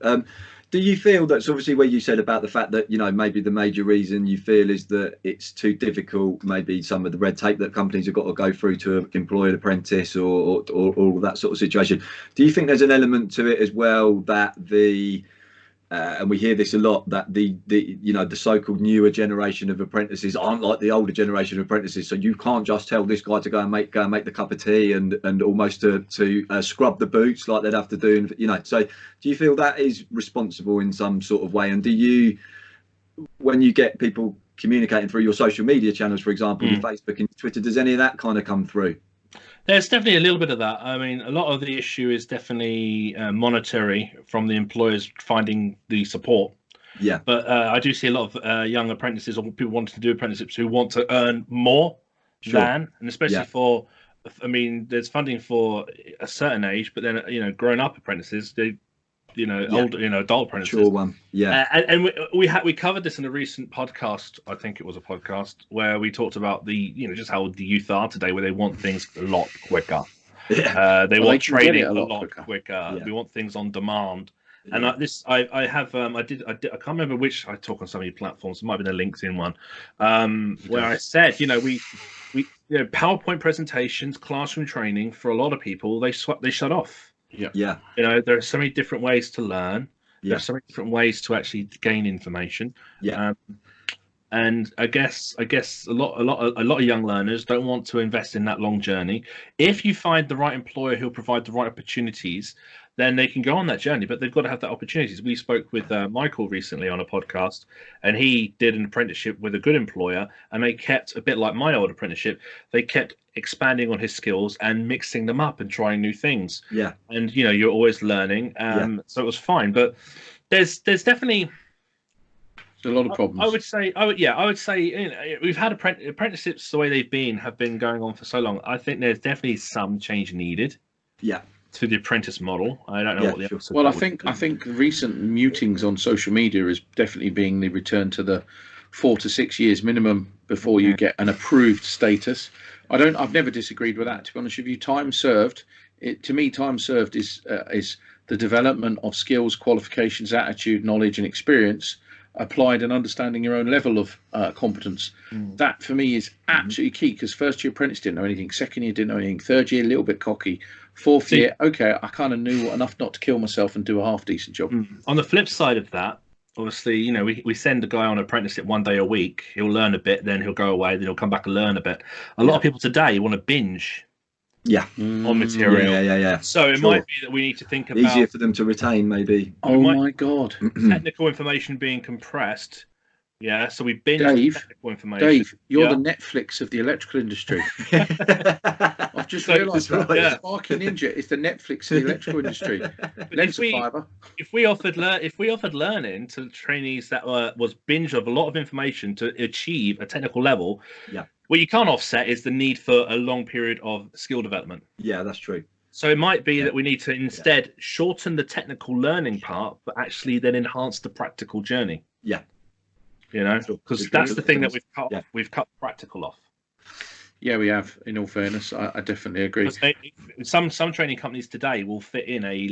Do you feel that's obviously where you said about the fact that maybe the major reason you feel is that it's too difficult, maybe some of the red tape that companies have got to go through to employ an apprentice or all that sort of situation? Do you think there's an element to it as well that and we hear this a lot, that the so-called newer generation of apprentices aren't like the older generation of apprentices, so you can't just tell this guy to go and make the cup of tea and almost to scrub the boots like they'd have to do, so do you feel that is responsible in some sort of way? And do you, when you get people communicating through your social media channels, for example, your Facebook and Twitter, does any of that kind of come through? There's definitely a little bit of that. I mean, a lot of the issue is definitely monetary from the employers finding the support. Yeah. But I do see a lot of young apprentices or people wanting to do apprenticeships who want to earn more than, and especially for, I mean, there's funding for a certain age, but then, you know, grown up apprentices, they, you know, older, you know, adult apprentices. Sure one. Yeah. And we covered this in a recent podcast. I think it was a podcast where we talked about the, you know, just how the youth are today, where they want things a lot quicker. They want training a lot quicker. Yeah. We want things on demand. And I can't remember which, I talk on so many platforms. It might have been a LinkedIn one, where I said, you know, we you know, PowerPoint presentations, classroom training for a lot of people, they shut off. Yeah. You know, there are so many different ways to learn. Yeah. There's so many different ways to actually gain information. Yeah. And I guess a lot of young learners don't want to invest in that long journey. If you find the right employer who'll provide the right opportunities, then they can go on that journey, but they've got to have that opportunities. We spoke with Michael recently on a podcast, and he did an apprenticeship with a good employer, and they kept, a bit like my old apprenticeship, they kept expanding on his skills and mixing them up and trying new things. Yeah. And, you know, you're always learning. So it was fine, but there's definitely a lot of problems. I would say, you know, we've had apprenticeships the way they've have been going on for so long. I think there's definitely some change needed. Yeah. To the apprentice model. I don't know what the answer. Well, I think recent mutings on social media is definitely being the return to the 4 to 6 years minimum before you get an approved status. I've never disagreed with that, to be honest with you. Time served, to me, time served is the development of skills, qualifications, attitude, knowledge, and experience applied and understanding your own level of competence. That for me is absolutely key, because first year apprentice didn't know anything, second year didn't know anything, third year a little bit cocky, fourth year, okay, I kind of knew enough not to kill myself and do a half decent job. On the flip side of that, obviously, you know, we send a guy on apprenticeship 1 day a week, he'll learn a bit, then he'll go away, then he'll come back and learn a bit. A lot of people today want to binge on material. Yeah. So it might be that we need to think about easier for them to retain, maybe. Oh my God. Technical information being compressed. Yeah, so we binge technical information. Dave, you're the Netflix of the electrical industry. I've just realised that. Sparky Ninja is the Netflix of the electrical industry. If we offered learning to trainees that was binge of a lot of information to achieve a technical level, what you can't offset is the need for a long period of skill development. Yeah, that's true. So it might be that we need to instead shorten the technical learning part, but actually then enhance the practical journey. Yeah. You know, because that's the thing that we've cut. We've cut practical off. Yeah, we have. In all fairness, I definitely agree. Some training companies today will fit in a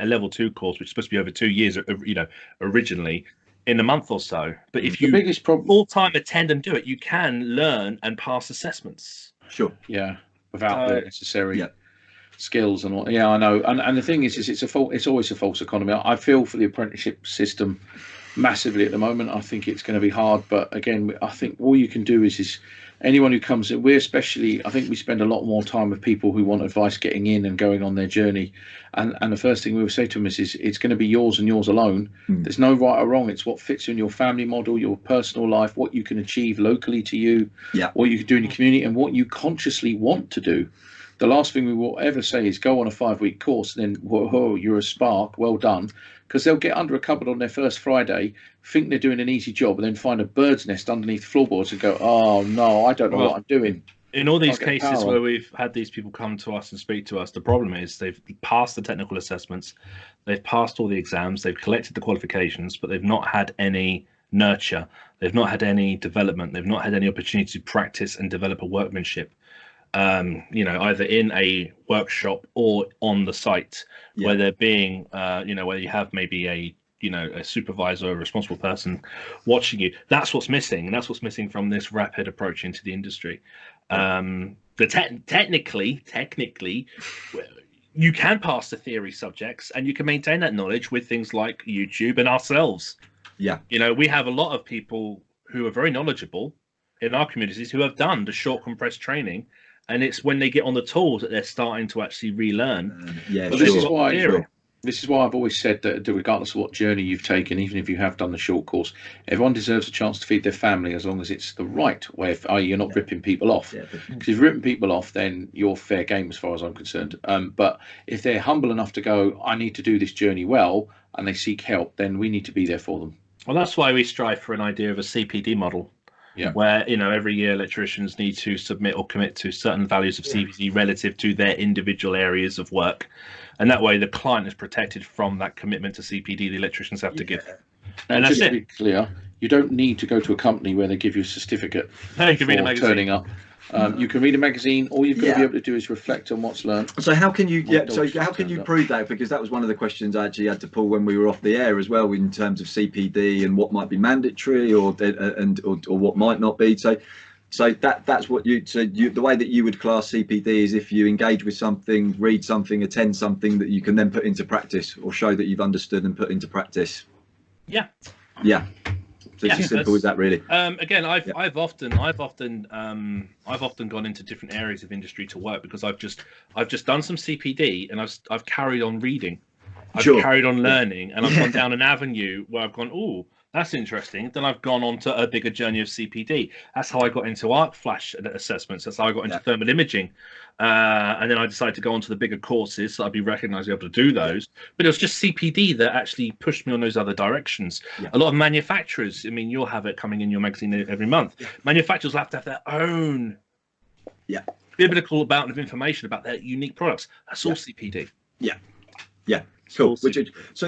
level 2 course, which is supposed to be over 2 years, you know, originally, in a month or so. But if you full time attend and do it, you can learn and pass assessments. Sure. Yeah, without the necessary skills and all. Yeah, I know. And the thing is it's always a false economy. I feel for the apprenticeship system massively at the moment. I think it's going to be hard, but again, I think all you can do is anyone who comes in, I think we spend a lot more time with people who want advice getting in and going on their journey, and the first thing we will say to them is it's going to be yours and yours alone. There's no right or wrong. It's what fits in your family model, your personal life, what you can achieve locally to you, what you can do in your community, and what you consciously want to do. The last thing we will ever say is go on a 5-week course and then, whoa, you're a spark, well done. Because they'll get under a cupboard on their first Friday, think they're doing an easy job, and then find a bird's nest underneath floorboards and go, oh, no, I don't know what I'm doing. In all these cases where we've had these people come to us and speak to us, the problem is they've passed the technical assessments, they've passed all the exams, they've collected the qualifications, but they've not had any nurture. They've not had any development. They've not had any opportunity to practice and develop a workmanship. You know, either in a workshop or on the site where they're being, you know, where you have maybe a supervisor or a responsible person watching you. That's what's missing, and that's what's missing from this rapid approach into the industry. Technically, you can pass the theory subjects, and you can maintain that knowledge with things like YouTube and ourselves. Yeah, you know, we have a lot of people who are very knowledgeable in our communities who have done the short compressed training. And it's when they get on the tools that they're starting to actually relearn. This is why This is why I've always said that regardless of what journey you've taken, even if you have done the short course, everyone deserves a chance to feed their family as long as it's the right way, i.e. you're not ripping people off. Because if you're ripping people off, then you're fair game as far as I'm concerned. But if they're humble enough to go, I need to do this journey well, and they seek help, then we need to be there for them. Well, that's why we strive for an idea of a CPD model. Yeah. Where every year electricians need to submit or commit to certain values of CPD relative to their individual areas of work, and that way the client is protected from that commitment to CPD the electricians have to give. And that's just to be clear, you don't need to go to a company where they give you a certificate you can read a magazine. Turning up. You can read a magazine. All you've got to be able to do is reflect on what's learned. So how can you how can you prove that? Because that was one of the questions I actually had to pull when we were off the air as well, in terms of CPD and what might be mandatory or what might not be. So that's what the way that you would class CPD is if you engage with something, read something, attend something that you can then put into practice or show that you've understood and put into practice. Yeah. So it's as simple as that, really. Again, I've often gone into different areas of industry to work because I've just done some CPD and I've carried on reading, I've carried on learning, and I've gone down an avenue where I've gone, oh, that's interesting. Then I've gone on to a bigger journey of CPD. That's how I got into arc flash assessments. That's how I got into thermal imaging. And then I decided to go on to the bigger courses so I'd be recognised able to do those. But it was just CPD that actually pushed me on those other directions. A lot of manufacturers, I mean, you'll have it coming in your magazine every month. Manufacturers will have to have their own biblical amount of information about their unique products. That's all CPD. Cool. So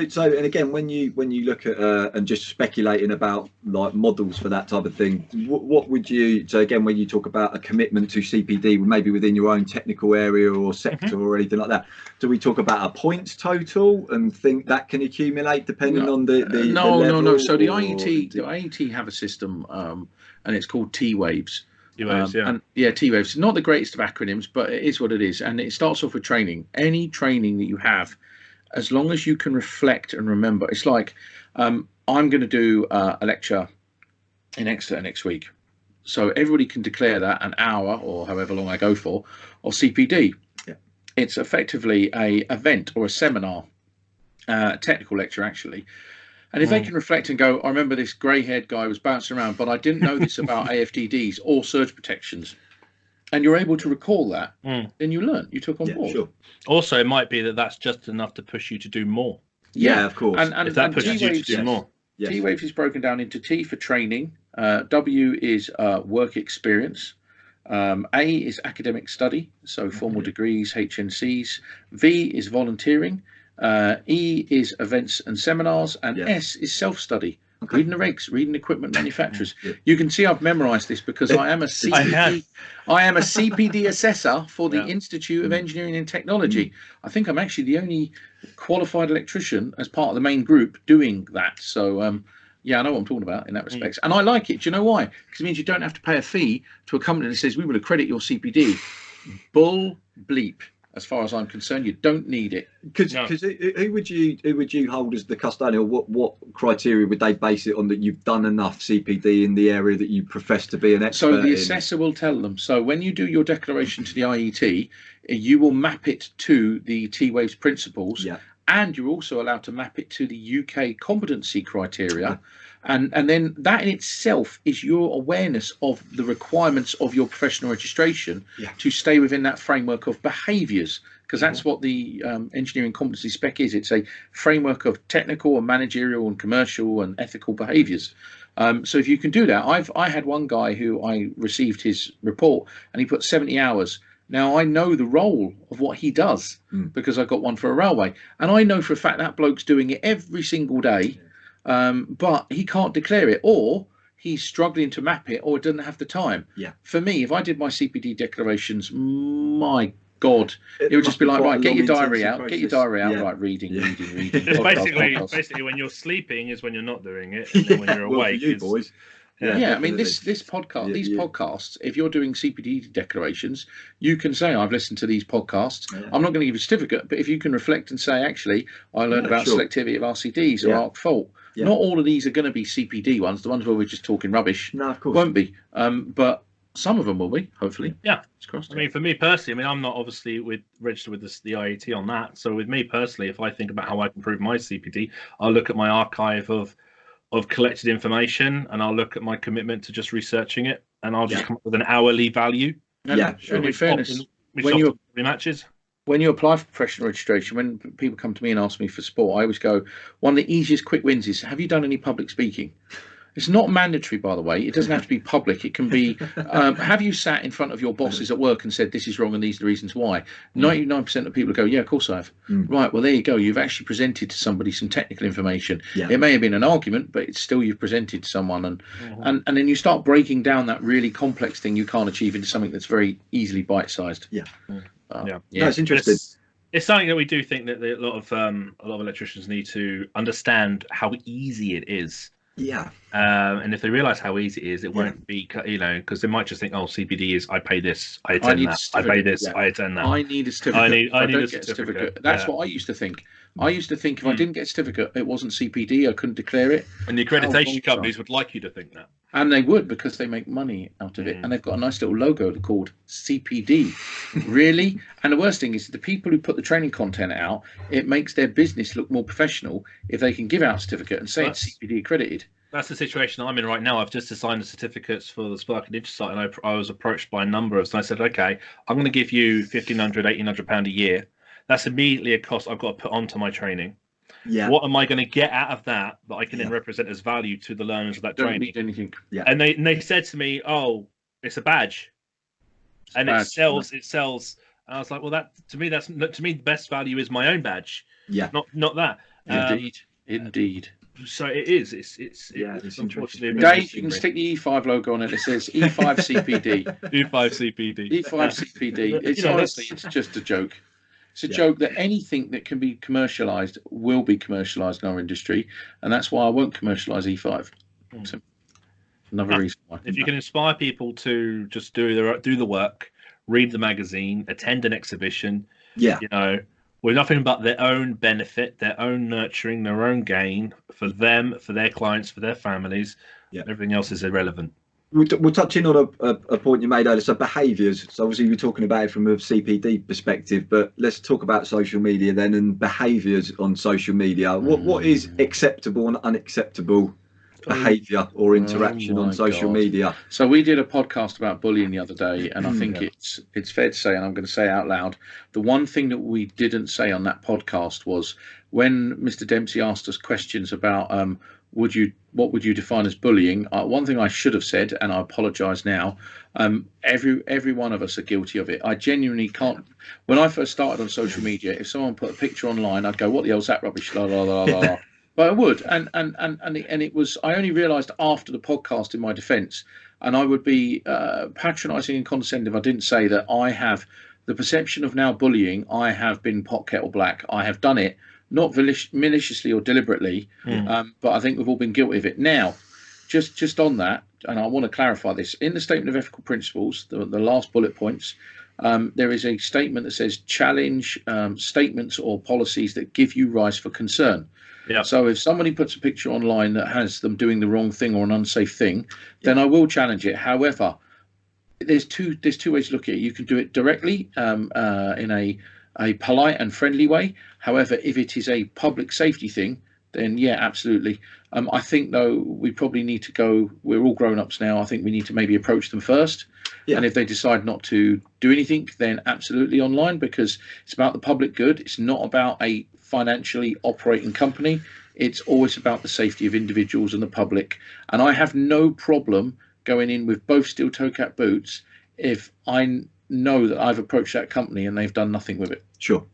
and again, when you look at and just speculating about like models for that type of thing, what would you? So again, when you talk about a commitment to CPD, maybe within your own technical area or sector or anything like that, do we talk about a points total and think that can accumulate depending on the level? No. So the IET have a system, and it's called T waves. And T waves. Not the greatest of acronyms, but it is what it is, and it starts off with training. Any training that you have, as long as you can reflect and remember, it's like I'm going to do a lecture in Exeter next week. So everybody can declare that an hour or however long I go for of CPD. It's effectively a event or a seminar, technical lecture actually. And if they can reflect and go, I remember this grey-haired guy was bouncing around, but I didn't know this about AFDDs or surge protections. And you're able to recall that, then you learn. You took on board. Sure. Also, it might be that that's just enough to push you to do more. Yeah, of course. And if that pushes you to do more. T waves is broken down into T for training. W is work experience. A is academic study, so formal degrees, HNCs. V is volunteering. E is events and seminars, and S is self-study. Reading the regs, reading equipment manufacturers. You can see I've memorised this because I am a CPD. I am a CPD assessor for the Institute of Engineering and Technology. I think I'm actually the only qualified electrician as part of the main group doing that. So I know what I'm talking about in that respect, and I like it. Do you know why? Because it means you don't have to pay a fee to a company that says we will accredit your CPD. Bull bleep. As far as I'm concerned, you don't need it. Because who would you hold as the custodian? What criteria would they base it on that you've done enough CPD in the area that you profess to be an expert in? So the assessor will tell them. So when you do your declaration to the IET, you will map it to the T-Waves principles, and you're also allowed to map it to the UK competency criteria. And then that in itself is your awareness of the requirements of your professional registration to stay within that framework of behaviours, because that's what the engineering competency spec is. It's a framework of technical and managerial and commercial and ethical behaviours. So if you can do that, I had one guy who I received his report and he put 70 hours. Now, I know the role of what he does because I got one for a railway, and I know for a fact that bloke's doing it every single day. But he can't declare it, or he's struggling to map it, or doesn't have the time. For me, if I did my CPD declarations, my God, it would just be like, right, get your diary out, right, reading. Basically, when you're sleeping is when you're not doing it, and then when you're awake, you boys. I mean, this podcast, these podcasts, if you're doing CPD declarations, you can say, I've listened to these podcasts. I'm not going to give you a certificate, but if you can reflect and say, actually, I learned about selectivity of RCDs or arc fault. Not all of these are going to be CPD ones. The ones where we're just talking rubbish, no, of course, won't be. But Some of them will be, hopefully. Yeah. It's crossed. I mean, for me personally, I mean, I'm not obviously registered with the IAT on that. So with me personally, if I think about how I can improve my CPD, I'll look at my archive of collected information, and I'll look at my commitment to just researching it, and I'll just come up with an hourly value. Yeah, sure. And in fairness, which when you matches. when you apply for professional registration, when people come to me and ask me for sport, I always go, one of the easiest quick wins is, have you done any public speaking? It's not mandatory, by the way. It doesn't have to be public. It can be, have you sat in front of your bosses at work and said, this is wrong and these are the reasons why? 99% of people go, yeah, of course I have. Right, well, there you go. You've actually presented to somebody some technical information. Yeah. It may have been an argument, but it's still you've presented to someone. And then you start breaking down that really complex thing you can't achieve into something that's very easily bite-sized. Yeah. Yeah. No, it's interesting. It's something that we do think that a lot of electricians need to understand how easy it is. Yeah. And if they realise how easy it is, it won't be, because they might just think, oh, CPD is, I pay this, I attend that, I pay this, I attend that. I need a certificate. I need a get certificate. That's what I used to think. I used to think if I didn't get a certificate, it wasn't CPD, I couldn't declare it. And the accreditation companies would like you to think that. And they would, because they make money out of it. And they've got a nice little logo called CPD. Really? And the worst thing is the people who put the training content out, it makes their business look more professional if they can give out a certificate and say it's CPD accredited. That's the situation I'm in right now. I've just assigned the certificates for the Sparky Digital site, and I was approached by a number of them. I said, okay, I'm going to give you £1,500, £1,800 a year. That's immediately a cost I've got to put onto my training. Yeah. What am I going to get out of that I can then represent as value to the learners of that Don't training? need anything. Yeah. And they said to me, "Oh, it's a badge, it sells." And I was like, "Well, to me, the best value is my own badge. Yeah. Not that." Indeed. So it is. It's interesting. Dave, you can stick the E5 logo on it. It says E5 CPD. E5 CPD. E5 CPD. It's honestly, it's just a joke. It's a joke that anything that can be commercialised will be commercialised in our industry, and that's why I won't commercialise E5. So, another reason why. If you can inspire people to just do the work, read the magazine, attend an exhibition, with nothing but their own benefit, their own nurturing, their own gain for them, for their clients, for their families, everything else is irrelevant. We'll touch in on a point you made earlier. So behaviours. So obviously you're talking about it from a CPD perspective, but let's talk about social media then and behaviours on social media. What is acceptable and unacceptable behaviour or interaction on social media? So we did a podcast about bullying the other day, and I think it's fair to say, and I'm going to say it out loud, the one thing that we didn't say on that podcast was when Mr. Dempsey asked us questions about what would you define as bullying? One thing I should have said, and I apologise now, every one of us are guilty of it. I genuinely can't. When I first started on social media, if someone put a picture online, I'd go, "What the hell's that rubbish?" La la la la. But I would, and it was. I only realised after the podcast, in my defence, and I would be patronising and condescending if I didn't say that I have the perception of now bullying. I have been pot kettle black. I have done it. Not maliciously or deliberately, but I think we've all been guilty of it. Now, just on that, and I want to clarify this, in the Statement of Ethical Principles, the last bullet points, there is a statement that says challenge statements or policies that give you rise for concern. Yeah. So if somebody puts a picture online that has them doing the wrong thing or an unsafe thing, then I will challenge it. However, there's two ways to look at it. You can do it directly in a polite and friendly way. However, if it is a public safety thing, then yeah, absolutely. I think though we probably need to go. We're all grown-ups now. I think we need to maybe approach them first. Yeah. And if they decide not to do anything, then absolutely online, because it's about the public good. It's not about a financially operating company. It's always about the safety of individuals and the public. And I have no problem going in with both steel toe cap boots if I know that I've approached that company and they've done nothing with it. Sure.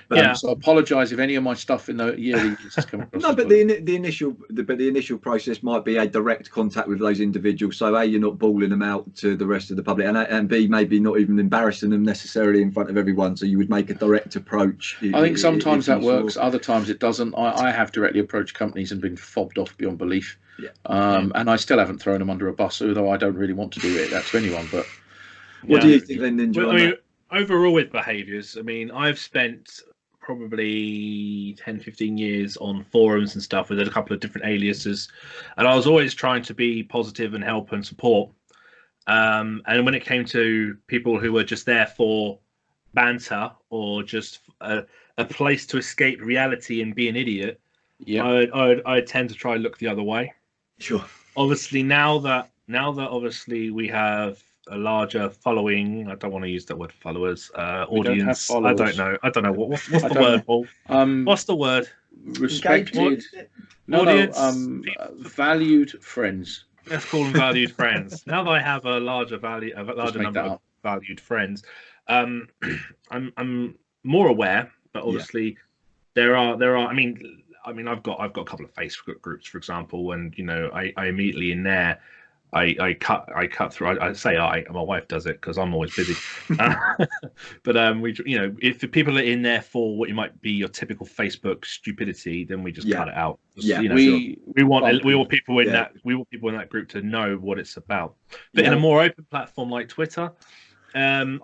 But, so I apologise if any of my stuff in the yearly has come across. No, but the initial process might be a direct contact with those individuals. So A, you're not balling them out to the rest of the public, and B, maybe not even embarrassing them necessarily in front of everyone. So you would make a direct approach. I think sometimes that works, other times it doesn't. I have directly approached companies and been fobbed off beyond belief. And I still haven't thrown them under a bus, although I don't really want to do that to anyone. But what do you think then, Ninja? Well, overall with behaviours, I mean, I've spent probably 10-15 years on forums and stuff with a couple of different aliases, and I was always trying to be positive and help and support. And when it came to people who were just there for banter or just a place to escape reality and be an idiot, Yeah. I tend to try and look the other way. Sure. Obviously, now that obviously we have a larger following, I don't want to use that word followers, We don't have audience. followers. I don't know what's I the don't word, know. Paul? What's the word? Respected. Audience, Valued friends. Let's call them valued friends. Now that I have a larger Just make number that of up. valued friends, I'm more aware. But obviously, there are. I mean, I've got a couple of Facebook groups, for example, and I immediately in there. I cut through. I say my wife does it because I'm always busy. But we, if the people are in there for what you might be your typical Facebook stupidity, then we just cut it out. We want people in that group to know what it's about. But in a more open platform like Twitter, a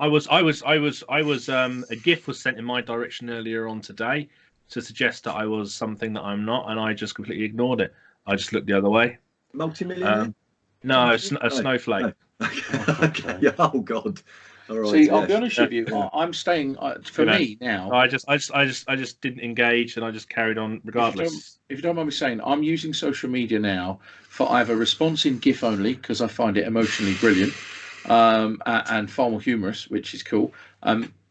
GIF was sent in my direction earlier on today to suggest that I was something that I'm not, and I just completely ignored it. I just looked the other way. Multi-millionaire? No, a snowflake. No. Okay. Oh God. All right. See, I'll be honest with you. I'm staying me now. I just didn't engage, and I just carried on regardless. If you don't mind me saying, I'm using social media now for either response in GIF only because I find it emotionally brilliant, and far more humorous, which is cool.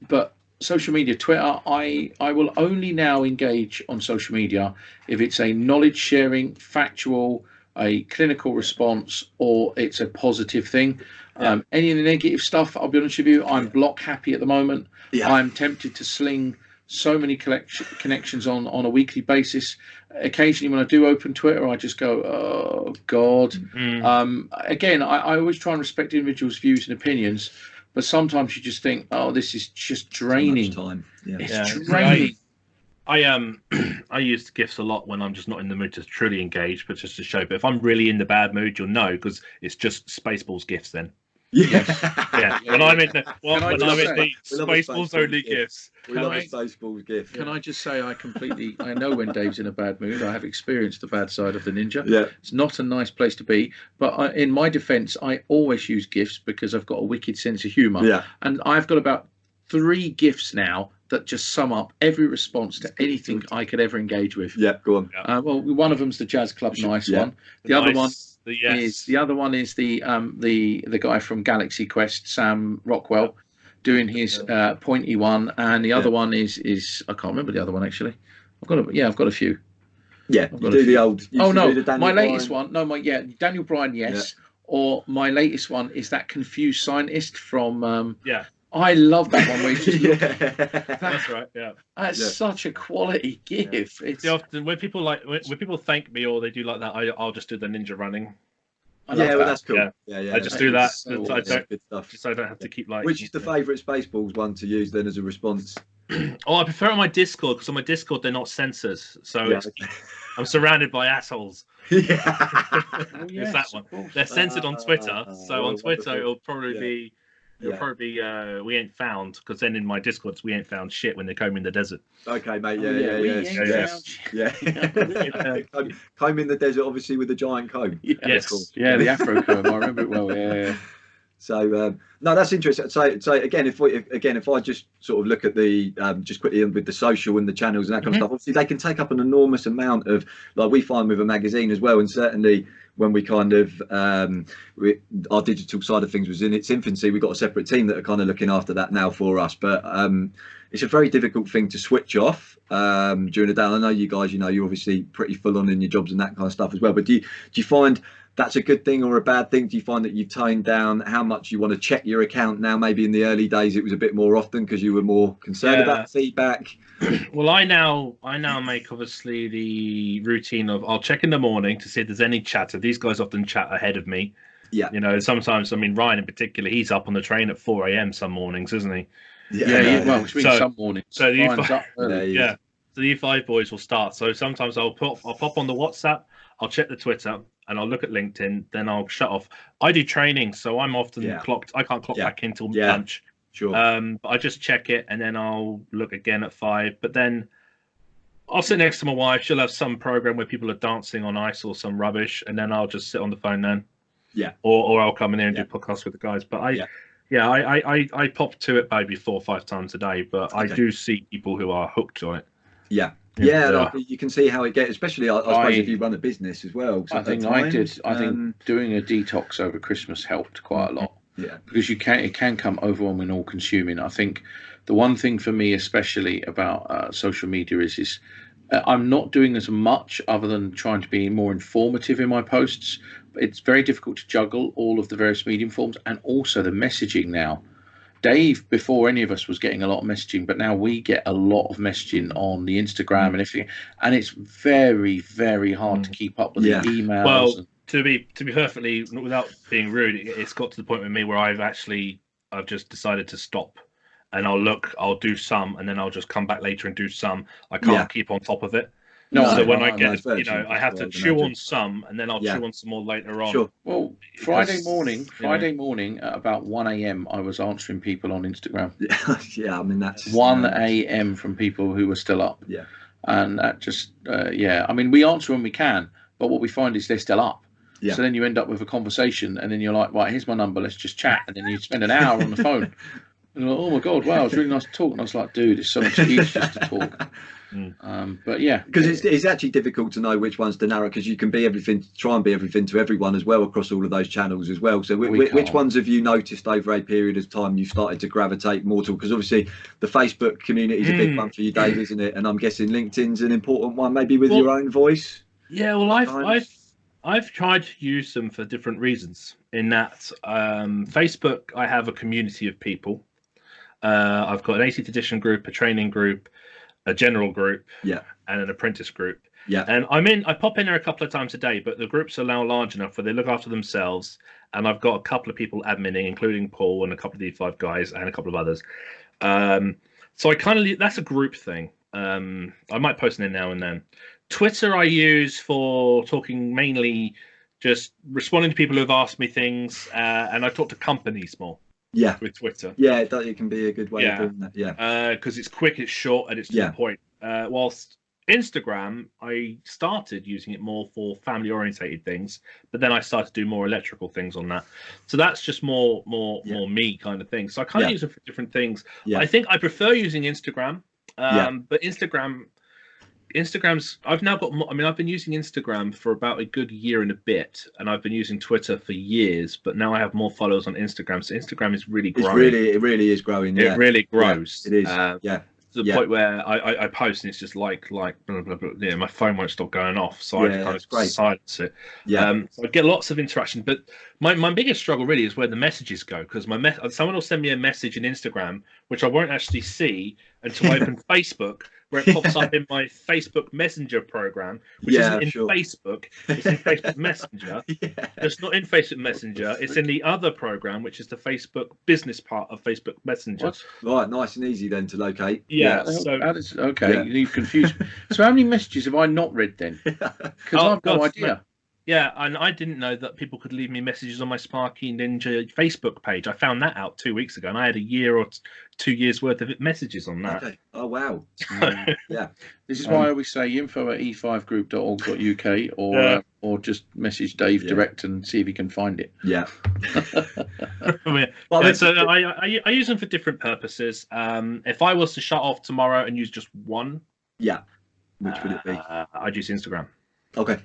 But social media, Twitter, I will only now engage on social media if it's a knowledge sharing, factual, a clinical response, or it's a positive thing. Any of the negative stuff, I'll be honest with you, I'm block happy at the moment. I'm tempted to sling so many connections on a weekly basis. Occasionally when I do open Twitter, I just go, oh God. Again, I always try and respect individuals' views and opinions, but sometimes you just think, oh, this is just draining. Time. It's draining. I use GIFs a lot when I'm just not in the mood to truly engage, but just to show. But if I'm really in the bad mood, you'll know because it's just Spaceballs GIFs then. Yeah. When I'm in the Spaceballs only GIFs. We love a Spaceballs GIF. Can I just say I know when Dave's in a bad mood. I have experienced the bad side of the ninja. Yeah. It's not a nice place to be. But in my defence, I always use GIFs because I've got a wicked sense of humour. Yeah. And I've got about 3 GIFs now that just sum up every response to anything I could ever engage with. Yeah, go on. Well, one of them's the Jazz Club Nice one. The other one is the guy from Galaxy Quest, Sam Rockwell, doing his pointy one, and the other one is I can't remember the other one actually. I've got a few. Yeah, you do the old. My latest one. No, Daniel Bryan. Yes, or my latest one is that confused scientist from. I love that one where he's just that's right. Yeah, that's such a quality GIF. It's often when people thank me or they do like that, I'll just do the ninja running. That's cool. Yeah. I just do that. So I don't have to keep like. Which is the favourite Spaceballs one to use then as a response? I prefer on my Discord because on my Discord they're not censored, so I'm surrounded by assholes. It's that one. They're censored on Twitter, so on Twitter it'll probably be. It'll probably be we ain't found because then in my Discords we ain't found shit when they comb in the desert. Okay, mate. Comb in the desert, obviously with the giant comb. Yes. Yeah, the Afro comb. I remember it well. Yeah. So no, that's interesting. So again, if I just sort of look at the just quickly with the social and the channels and that kind of stuff, obviously they can take up an enormous amount of, like we find with a magazine as well, and certainly when we kind of our digital side of things was in its infancy, we got a separate team that are kind of looking after that now for us. But it's a very difficult thing to switch off during the day. I know you guys, you're obviously pretty full on in your jobs and that kind of stuff as well. But do you find that's a good thing or a bad thing? Do you find that you've toned down how much you want to check your account now? Maybe in the early days it was a bit more often because you were more concerned about feedback. Well, I now make obviously the routine of I'll check in the morning to see if there's any chatter. These guys often chat ahead of me. Yeah. Sometimes, Ryan in particular, he's up on the train at 4 a.m. some mornings, isn't he? Well, which means some mornings. So the U5, so the U5 boys will start. So sometimes I'll pop on the WhatsApp, I'll check the Twitter, and I'll look at LinkedIn. Then I'll shut off. I do training, so I'm often clocked. I can't clock back until lunch. Sure. But I just check it, and then I'll look again at 5. But then I'll sit next to my wife. She'll have some program where people are dancing on ice or some rubbish, and then I'll just sit on the phone then. Yeah. Or I'll come in there and do podcasts with the guys. But I pop to it maybe 4 or 5 times a day. But I do see people who are hooked on it. Yeah. Yeah, you can see how it gets, especially I suppose if you run a business as well. I think doing a detox over Christmas helped quite a lot. Yeah, because it can come overwhelming, all consuming. I think the one thing for me, especially about social media, is I'm not doing as much other than trying to be more informative in my posts. It's very difficult to juggle all of the various medium forms, and also the messaging now. Dave, before any of us, was getting a lot of messaging, but now we get a lot of messaging on the Instagram and everything, and it's very, very hard to keep up with the emails. Well, to be perfectly, without being rude, it's got to the point with me where I've just decided to stop, and I'll do some, and then I'll just come back later and do some. I can't keep on top of it. So when I get, I have to chew on some, and then I'll chew on some more later on. Sure. Well, Friday morning at about 1 a.m. I was answering people on Instagram. Yeah, I mean that's 1 a.m. from people who were still up. Yeah. And that just I mean, we answer when we can, but what we find is they're still up. Yeah. So then you end up with a conversation, and then you're like, right, here's my number, let's just chat, and then you spend an hour on the phone. And you're like, oh my god, wow, it's really nice to talk. And I was like, dude, it's so much easier just to talk. But yeah, because it's actually difficult to know which ones to narrow, because you can try and be everything to everyone as well across all of those channels as well. So which ones have you noticed over a period of time you've started to gravitate more to? Because obviously the Facebook community is a big one for you, Dave, isn't it? And I'm guessing LinkedIn's an important one, maybe with your own voice. Yeah, well, I've tried to use them for different reasons. In that Facebook, I have a community of people. I've got an 18th edition group, a training group, a general group, and an apprentice group. Yeah. And I pop in there a couple of times a day, but the groups are now large enough where they look after themselves. And I've got a couple of people adminning, including Paul and a couple of D5 guys and a couple of others. So I kind of, that's a group thing. I might post in now and then. Twitter I use for talking, mainly just responding to people who have asked me things, and I talk to companies more. Yeah, with Twitter. Yeah, it can be a good way of doing that. Yeah, because it's quick, it's short, and it's to the point. Whilst Instagram, I started using it more for family-orientated things, but then I started to do more electrical things on that. So that's just more me kind of thing. So I kind of use it for different things. Yeah. I think I prefer using Instagram, but Instagram's, I've now got more, I mean, I've been using Instagram for about a good year and a bit, and I've been using Twitter for years, but now I have more followers on Instagram. So Instagram is really growing. It really is growing. Yeah. It really grows. Yeah, it is. To the point where I post and it's just like blah, blah, blah, yeah, my phone won't stop going off, so I kind of silence it. So I get lots of interaction, but my biggest struggle really is where the messages go, because someone will send me a message in Instagram which I won't actually see until I open Facebook, where it pops up in my Facebook Messenger program, which isn't in Facebook, it's in Facebook Messenger. It's not in Facebook Messenger, it's in the other program, which is the Facebook business part of Facebook Messenger. Right, nice and easy then to locate. So that is okay. You've confused me. So how many messages have I not read then? Because I've no idea. Yeah, and I didn't know that people could leave me messages on my Sparky Ninja Facebook page. I found that out 2 weeks ago, and I had a year or 2 years worth of messages on that. Okay. Oh, wow. This is why I always say info@e5group.org.uk or just message Dave direct and see if he can find it. Yeah. So I use them for different purposes. If I was to shut off tomorrow and use just one, which would it be? I'd use Instagram. Okay.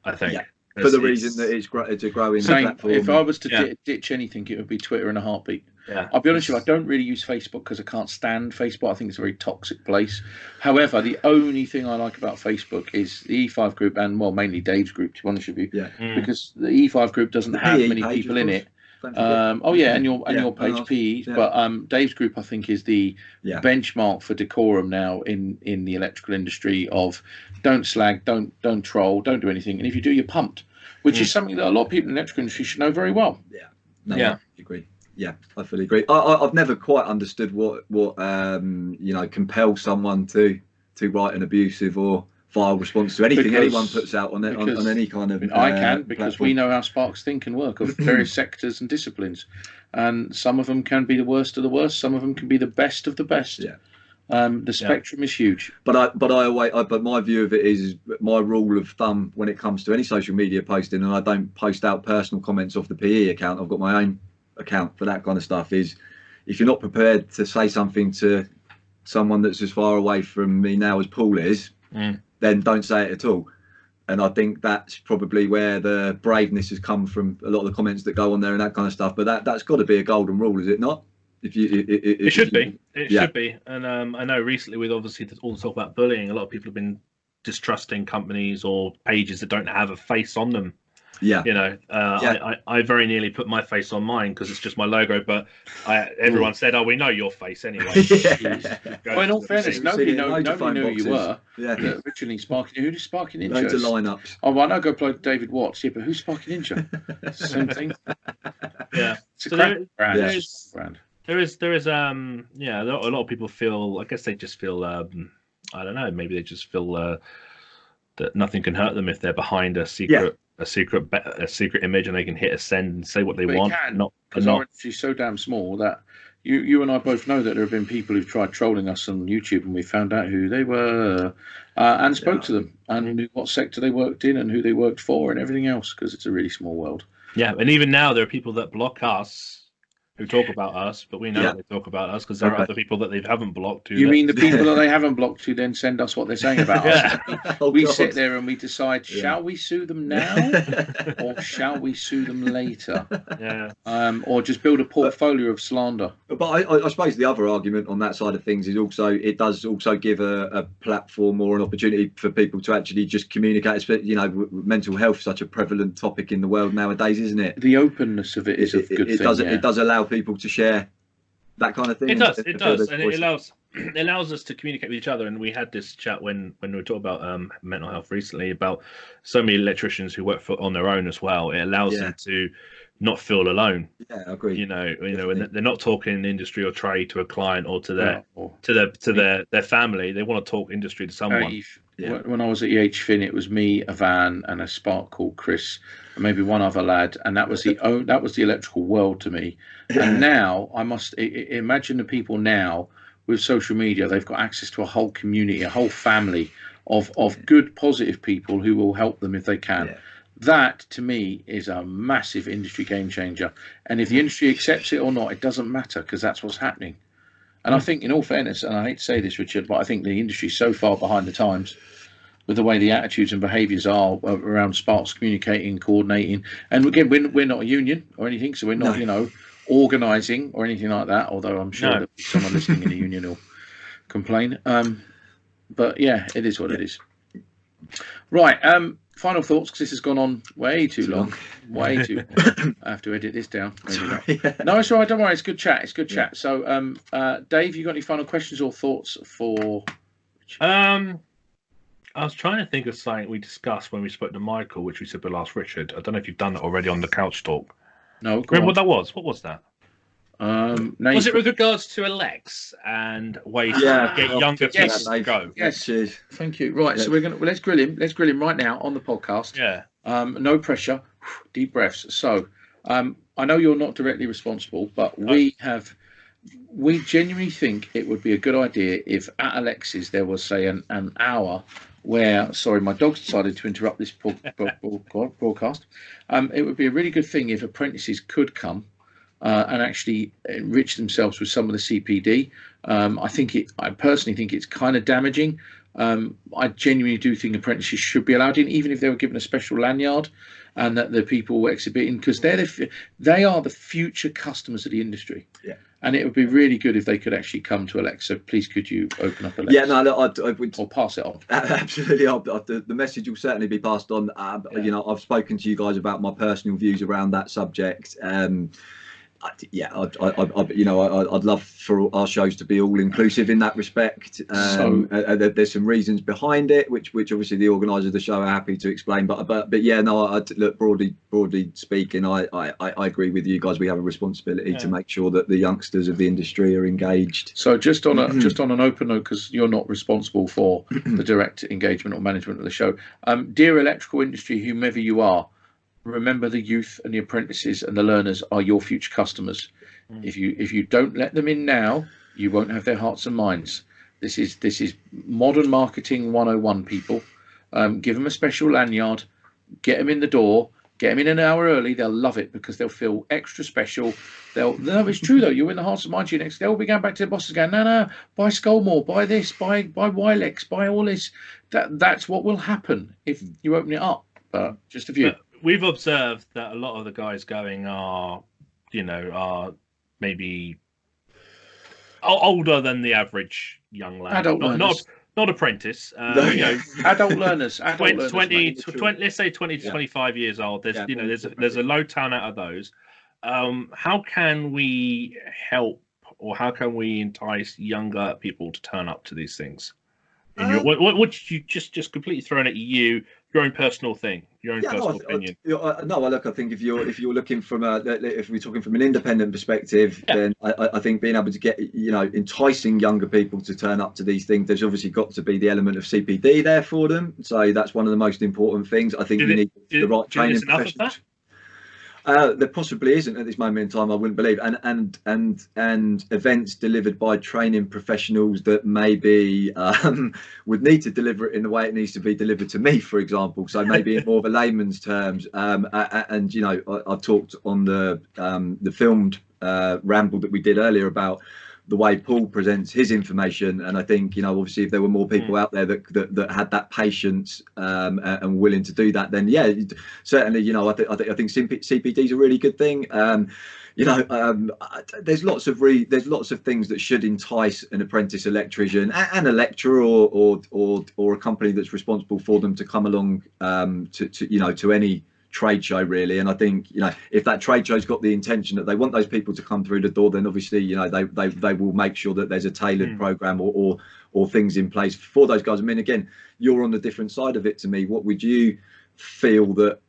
I think for the reason that it's a growing platform. If I was to ditch anything, it would be Twitter in a heartbeat. I'll be honest with you, I don't really use Facebook because I can't stand Facebook. I think it's a very toxic place. However, the only thing I like about Facebook is the E5 group, and mainly Dave's group, to be honest with you, because the E5 group doesn't have many people in it. And your page PE, but Dave's group I think is the benchmark for decorum now in the electrical industry of don't slag, don't troll, don't do anything, and if you do, you're pumped, which is something that a lot of people in the electrical industry should know very well. I agree. I fully agree. I've never quite understood what compels someone to write an abusive or vile response to anything anyone puts out on any kind of. I can, because platform. We know how sparks think and work of various sectors and disciplines, and some of them can be the worst of the worst. Some of them can be the best of the best. The spectrum is huge. But my view of it is my rule of thumb when it comes to any social media posting, and I don't post out personal comments off the PE account. I've got my own account for that kind of stuff. Is if you're not prepared to say something to someone that's as far away from me now as Paul is, then don't say it at all. And I think that's probably where the braveness has come from, a lot of the comments that go on there and that kind of stuff. But that's got to be a golden rule, is it not? It should be. And I know recently with obviously all the talk about bullying, a lot of people have been distrusting companies or pages that don't have a face on them. I very nearly put my face on mine because it's just my logo, but everyone said, we know your face anyway. Well, in all fairness, nobody knew who you were. Originally Sparky, who did Sparky Ninja? Loads of lineups. Oh, well, I know go play David Watts, but who's Sparky Ninja? Same thing. Yeah. It's a brand. There is a lot of people feel, I guess they just feel I don't know, maybe they just feel that nothing can hurt them if they're behind a secret image and they can hit a send and say what they want. Because our industry is so damn small that you and I both know that there have been people who've tried trolling us on YouTube and we found out who they were and spoke to them and knew what sector they worked in and who they worked for and everything else, because it's a really small world. Yeah, and even now there are people that block us who talk about us, but we know they talk about us because there are other people that they haven't blocked. You mean the people that they haven't blocked who then send us what they're saying about us? We sit there and we decide, shall we sue them now or shall we sue them later? Or just build a portfolio of slander. But I suppose the other argument on that side of things is also it does also give a platform or an opportunity for people to actually just communicate. Mental health is such a prevalent topic in the world nowadays, isn't it? The openness of it is a good thing. It does allow people to share that kind of thing. It does, and it allows us to communicate with each other. And we had this chat when we were talking about mental health recently, about so many electricians who work on their oir as well. It allows them to not feel alone. Yeah, I agree. When they're not talking industry or trade to a client or to their family. They want to talk industry to someone. When I was at EH Fin, it was me, a van, and a spark called Chris, and maybe one other lad, and that was the electrical world to me. And now I must imagine the people now with social media, they've got access to a whole community, a whole family of good, positive people who will help them if they can. Yeah. That to me is a massive industry game changer. And if the industry accepts it or not, it doesn't matter, because that's what's happening. And I think, in all fairness, and I hate to say this, Richard, but I think the industry is so far behind the times with the way the attitudes and behaviours are around sparks communicating, coordinating. And again, we're not a union or anything, so we're not, organising or anything like that, although I'm sure that someone listening in a union will complain. But yeah, it is what it is. Right. Final thoughts, because this has gone on way too long. Way too long. I have to edit this down. Maybe not. No, it's all right. Don't worry. It's good chat. So, Dave, you got any final questions or thoughts for? I was trying to think of something we discussed when we spoke to Michael, which we said we'll ask Richard. I don't know if you've done that already on the couch talk. No. Remember what that was? What was that? Was it with regards to Alex and ways to get younger people to go? Yes, thank you. Right, so let's grill him. Let's grill him right now on the podcast. Yeah. No pressure, deep breaths. So, I know you're not directly responsible, but we genuinely think it would be a good idea if at Alex's there was, say, an hour where, sorry, my dog's decided to interrupt this broadcast. It would be a really good thing if apprentices could come and actually enrich themselves with some of the CPD. I personally think it's kind of damaging. I genuinely do think apprentices should be allowed in, even if they were given a special lanyard, and that the people were exhibiting, because they are the future customers of the industry. Yeah. And it would be really good if they could actually come to Alex. So please, could you open up Alex? Yeah, no, I would. Or pass it on. Absolutely, the message will certainly be passed on. I've spoken to you guys about my personal views around that subject. I'd love for our shows to be all inclusive in that respect. There's some reasons behind it, which obviously the organisers of the show are happy to explain. But look, broadly speaking, I agree with you guys. We have a responsibility to make sure that the youngsters of the industry are engaged. So just on an open note, because you're not responsible for the direct engagement or management of the show, dear electrical industry, whomever you are, remember the youth and the apprentices and the learners are your future customers. If you don't let them in now, you won't have their hearts and minds. This is modern marketing 101, people. Give them a special lanyard, get them in the door, get them in an hour early. They'll love it because they'll feel extra special. No, it's true though. You're in the hearts of mind next. They'll be going back to the bosses going, no, buy Skullmore, buy this, buy Wilex, buy all this. That's what will happen if you open it up. But just a few. But we've observed that a lot of the guys going are maybe older than the average young lad. Adult learners. Not apprentice. Adult learners. 20, let's say 20 to 25 years old. There's a low turnout of those. How can we help, or how can we entice younger people to turn up to these things? What did you just completely thrown at you? Your own personal thing, your own personal opinion. Look, I think if you're looking from if we're talking from an independent perspective, then I think being able to get, enticing younger people to turn up to these things, there's obviously got to be the element of CPD there for them. So that's one of the most important things. I think you need the right training professionals. There possibly isn't at this moment in time, I wouldn't believe, and events delivered by training professionals that maybe would need to deliver it in the way it needs to be delivered to me, for example. So maybe in more of a layman's terms. I've talked on the filmed ramble that we did earlier about the way Paul presents his information, and I think obviously if there were more people out there that had that patience and willing to do that, then certainly I think CPD is a really good thing. There's lots of things that should entice an apprentice electrician and a lecturer or a company that's responsible for them to come along to any trade show, really. And I think if that trade show's got the intention that they want those people to come through the door, then obviously they will make sure that there's a tailored program or things in place for those guys. I mean, again, you're on the different side of it to me. What would you feel that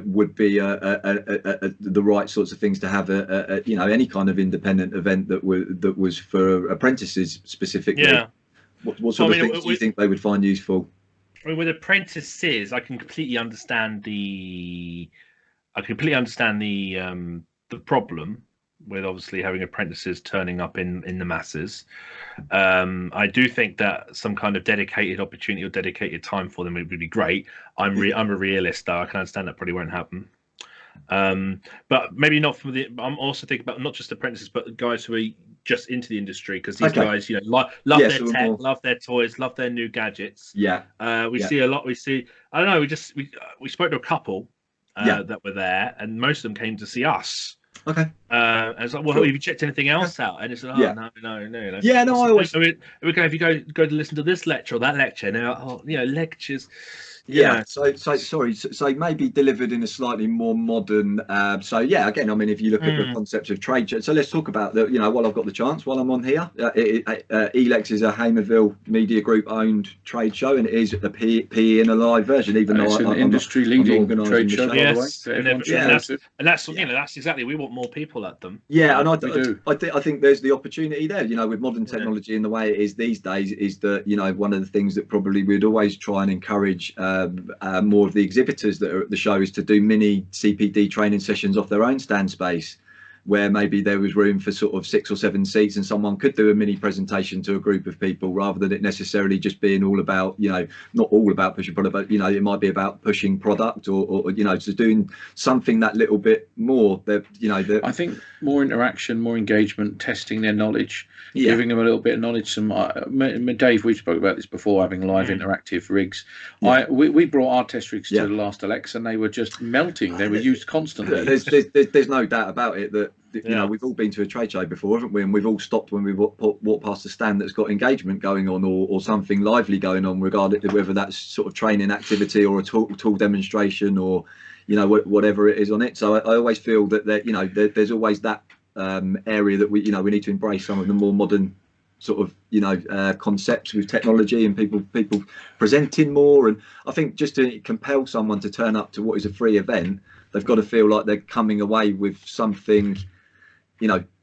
would be the right sorts of things to have any kind of independent event that was for apprentices specifically? What sort of things do you think they would find useful? I mean, with apprentices, I can completely understand the problem with obviously having apprentices turning up in the masses. I do think that some kind of dedicated opportunity or dedicated time for them would be great. I'm a realist, though. I can understand that probably won't happen. But maybe not from I'm also thinking about not just apprentices, but guys who are just into the industry, because these guys, love their tech, love their toys, love their new gadgets. We see a lot. I don't know. We spoke to a couple that were there, and most of them came to see us. Okay. And it's like, well, have you checked anything else out? And it's like, no. Yeah, no. I always. If you go to listen to this lecture or that lecture, now, lectures. So maybe delivered in a slightly more modern. Again, I mean, if you look at the concept of trade show, so let's talk about while I've got the chance, while I'm on here, Elex is a Hamerville Media Group owned trade show, and it is a PE in a live version, even though it's an industry leading trade show. Yes, and that's exactly, we want more people at them. Yeah, and I think there's the opportunity there. With modern technology and the way it is these days, is that one of the things that probably we'd always try and encourage more of the exhibitors that are at the show is to do mini CPD training sessions off their own stand space, where maybe there was room for sort of 6 or 7 seats and someone could do a mini presentation to a group of people, rather than it necessarily just being all about, not all about pushing product, but, it might be about pushing product or just doing something that little bit more. I think more interaction, more engagement, testing their knowledge, giving them a little bit of knowledge. Dave, we spoke about this before, having live interactive rigs. We brought our test rigs to the last Alex, and they were just melting. They were used constantly. There's no doubt about it that we've all been to a trade show before, haven't we? And we've all stopped when we walk past a stand that's got engagement going on or something lively going on, regardless of whether that's sort of training activity or a tool demonstration or whatever it is on it. So I always feel that there's always that area that we need to embrace some of the more modern sort of concepts with technology and people presenting more. And I think just to compel someone to turn up to what is a free event, they've got to feel like they're coming away with something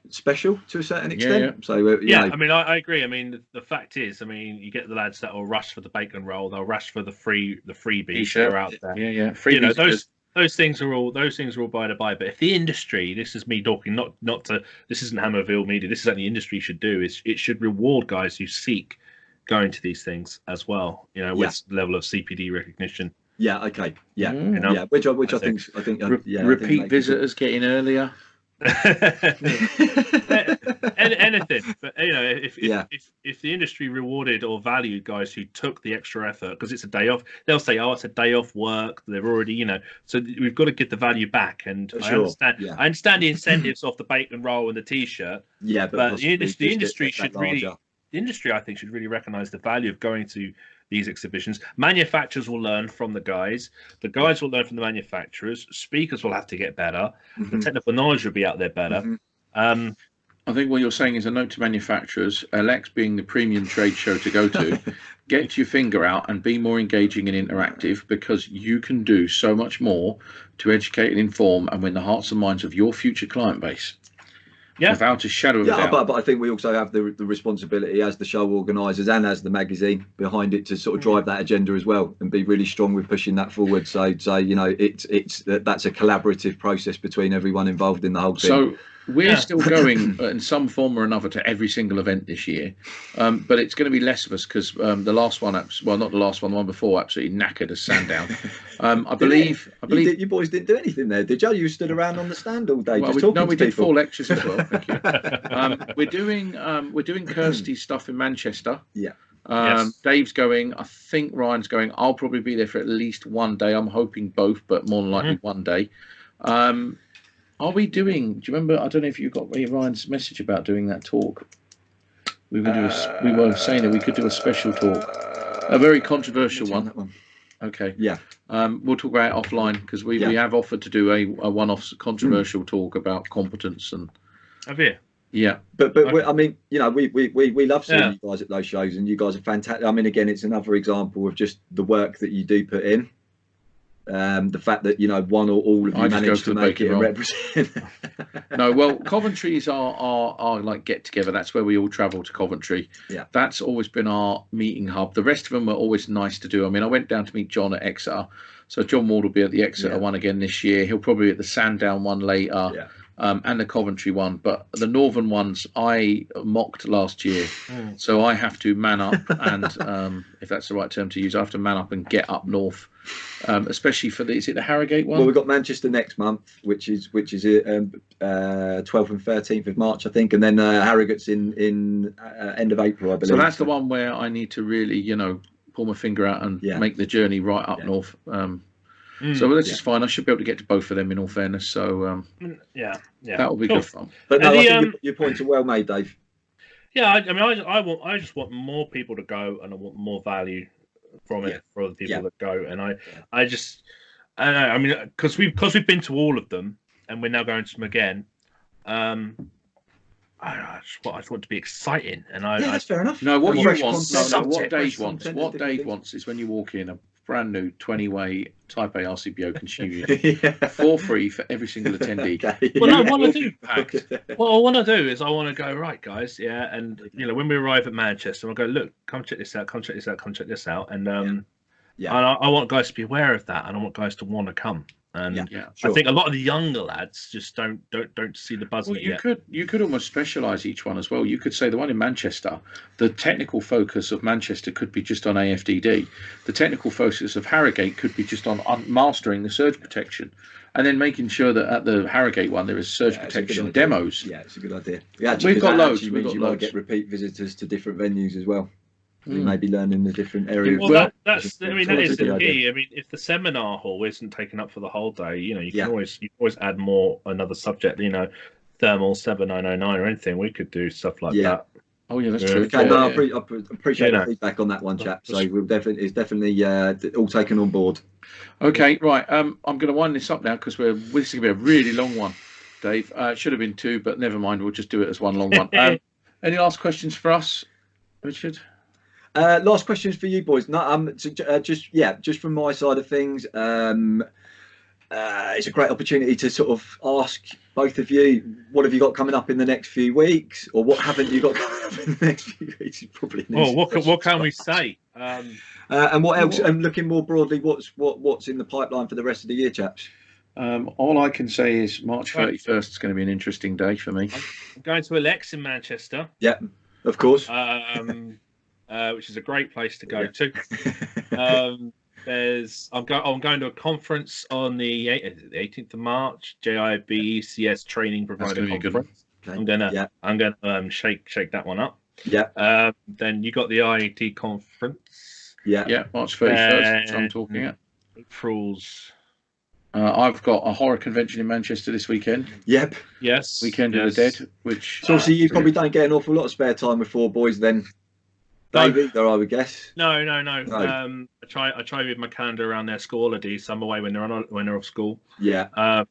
special to a certain extent. So I mean, I agree. I mean, the fact is, you get the lads that will rush for the bacon roll, they'll rush for the freebies that are out there. Freebies, those things are all by the by. But if the industry, this is me talking, this isn't Hamerville Media, this is what the industry should do, is it should reward guys who seek going to these things as well. You know, with the level of CPD recognition. Yeah. Okay. Yeah. You know? Yeah. Which I think repeat visitors getting earlier. Anything, but you know, if the industry rewarded or valued guys who took the extra effort, because it's a day off, they'll say, oh, it's a day off work, they're already, you know, so we've got to give the value back. And I understand the incentives off the bacon roll and the t-shirt, but the industry should really, I think, should really recognize the value of going to these exhibitions. Manufacturers will learn from the guys will learn from the manufacturers, speakers will have to get better, the technical knowledge will be out there better. I think what you're saying is a note to manufacturers, Alex being the premium trade show to go to, get your finger out and be more engaging and interactive, because you can do so much more to educate and inform and win the hearts and minds of your future client base. Yeah, without a shadow of a doubt. But I think we also have the responsibility as the show organisers and as the magazine behind it to sort of drive that agenda as well and be really strong with pushing that forward. So you know, that's a collaborative process between everyone involved in the whole thing. So we're still going in some form or another to every single event this year, but it's going to be less of us because the last one, well, not the last one, the one before, absolutely knackered us Sandown. I believe you boys didn't do anything there, did you? You stood around on the stand all day just talking to people. We did 4 lectures as well. Thank you. We're doing Kirsty's stuff in Manchester. Yeah. Dave's going. I think Ryan's going. I'll probably be there for at least one day. I'm hoping both, but more than likely one day. Are we doing? Do you remember? I don't know if you got Ryan's message about doing that talk. We were saying that we could do a special talk, a very controversial one. That one. Okay. Yeah. We'll talk about it offline because we have offered to do a one-off controversial talk about competence and. Have you? Yeah. But I mean, you know, we love seeing you guys at those shows, and you guys are fantastic. I mean, again, it's another example of just the work that you do put in. The fact that, you know, one or all of you managed to make it and represent. No, well, Coventry's our like get together. That's where we all travel to Coventry. Yeah, that's always been our meeting hub. The rest of them are always nice to do. I mean, I went down to meet John at Exeter, so John Ward will be at the Exeter one again this year. He'll probably be at the Sandown one later. Yeah. And the Coventry one, but the Northern ones I mocked last year, so I have to man up and if that's the right term to use, I have to man up and get up north, especially for is it the Harrogate one? Well, we've got Manchester next month, which is 12th and 13th of March, I think, and then Harrogate's in end of April, I believe. So that's the one where I need to really, you know, pull my finger out and make the journey right up north. So this is fine. I should be able to get to both of them, in all fairness. So that will be good fun. But no, I think your points are well made, Dave. Yeah, I mean, I just want more people to go, and I want more value from it for the people that go. And I don't know. I mean, because we've been to all of them, and we're now going to them again. I just want it to be exciting, and that's fair enough. No, what you want, what Dave wants is when you walk in a brand new 20-way Type A RCBO Consumer for free for every single attendee. Okay. Well, I want to do. What I want to do is I want to go, right, guys, and you know, when we arrive at Manchester, I'll go, look, come check this out, come check this out, come check this out, and and I want guys to be aware of that, and I want guys to want to come. And I think a lot of the younger lads just don't see the buzz in it yet. You could almost specialise each one as well. You could say the one in Manchester, the technical focus of Manchester could be just on AFDD. The technical focus of Harrogate could be just on mastering the surge protection, and then making sure that at the Harrogate one there is surge protection demos. Yeah, it's a good idea. We've got loads. You might get repeat visitors to different venues as well. You may be learning the different areas. Well, that is the key. I mean, if the seminar hall isn't taken up for the whole day, you know, you can always add another subject. You know, thermal 7909 or anything. We could do stuff like that. Oh yeah, that's true. Okay, no, I appreciate the feedback on that one, chap. So it's definitely all taken on board. Okay, right. I'm going to wind this up now because this is going to be a really long one, Dave. It should have been 2, but never mind. We'll just do it as one long one. Any last questions for us, Richard? Last questions for you boys. No, just from my side of things, it's a great opportunity to sort of ask both of you, what have you got coming up in the next few weeks, or what haven't you got coming up in the next few weeks? Probably. What can we say? And what else? And looking more broadly, what's in the pipeline for the rest of the year, chaps? All I can say is March 31st is going to be an interesting day for me. I'm going to Alex in Manchester. Yeah, of course. which is a great place to go to. I'm going to a conference on the 18th of March, JIB Training Provider Conference. Okay. I'm gonna shake that one up. Yeah. Then you got the IET conference. Yeah. March 31st. So I'm talking at. April's. I've got a horror convention in Manchester this weekend. Yep. Yes. Weekend of the Dead, which. So obviously you probably don't get an awful lot of spare time with 4 boys then. David, there I would guess. No. I try with my calendar around their school holidays. So I'm away when they're off school. Yeah.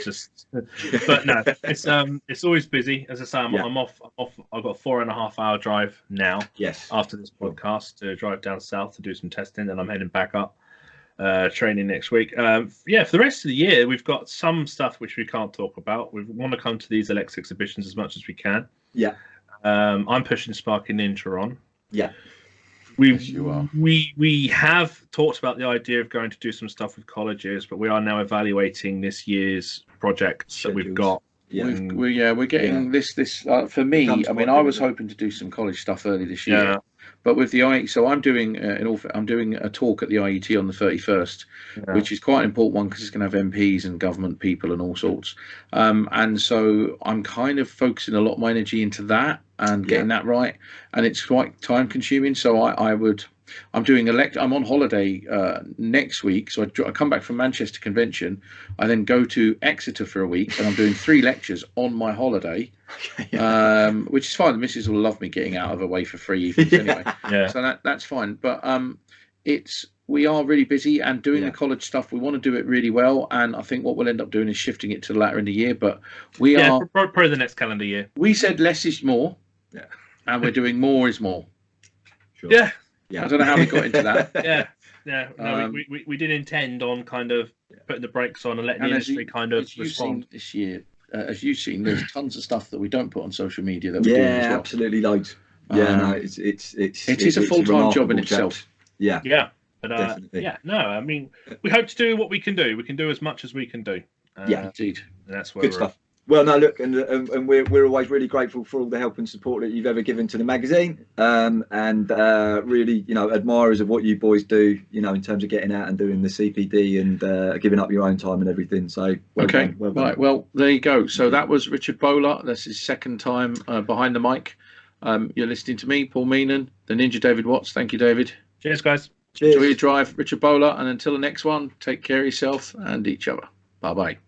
Just. But no, it's always busy. As I say, I'm off. I've got a 4.5 hour drive now. Yes. After this podcast, to drive down south to do some testing, and I'm heading back up. Training next week. For the rest of the year, we've got some stuff which we can't talk about. We want to come to these Alex exhibitions as much as we can. Yeah. I'm pushing Sparky Ninja on. Yeah. We have talked about the idea of going to do some stuff with colleges, but we are now evaluating this year's projects that we've got. Yeah. We're getting this for me. I mean, I was hoping to do some college stuff early this year. Yeah. But with the IET, so I'm doing I'm doing a talk at the IET on the 31st, which is quite an important one because it's going to have MPs and government people and all sorts. And so I'm kind of focusing a lot of my energy into that and getting that right. And it's quite time consuming. So I'm doing I'm on holiday next week. So I come back from Manchester convention. I then go to Exeter for a week, and I'm doing 3 lectures on my holiday, which is fine. The missus will love me getting out of her way for free evenings anyway. So that's fine. But we are really busy and doing the college stuff. We want to do it really well, and I think what we'll end up doing is shifting it to the latter in the year. But we are probably the next calendar year. We said less is more, and we're doing more is more. Sure. Yeah. I don't know how we got into that. No, we did intend on kind of putting the brakes on and letting the industry kind of respond. This year, as you've seen, there's tons of stuff that we don't put on social media that we're doing as well. Absolutely loads. It is a full-time job in itself. Yeah. But definitely. I mean, we hope to do what we can do. We can do as much as we can do. Indeed. And that's where Good stuff. Well, no, look, and we're always really grateful for all the help and support that you've ever given to the magazine, and really, admirers of what you boys do, in terms of getting out and doing the CPD and giving up your own time and everything. So, well done. Right. Well, there you go. So that was Richard Bowler. That's his second time behind the mic. You're listening to me, Paul Meenan, the Ninja David Watts. Thank you, David. Cheers, guys. Cheers. Enjoy your drive, Richard Bowler, and until the next one, take care of yourself and each other. Bye-bye.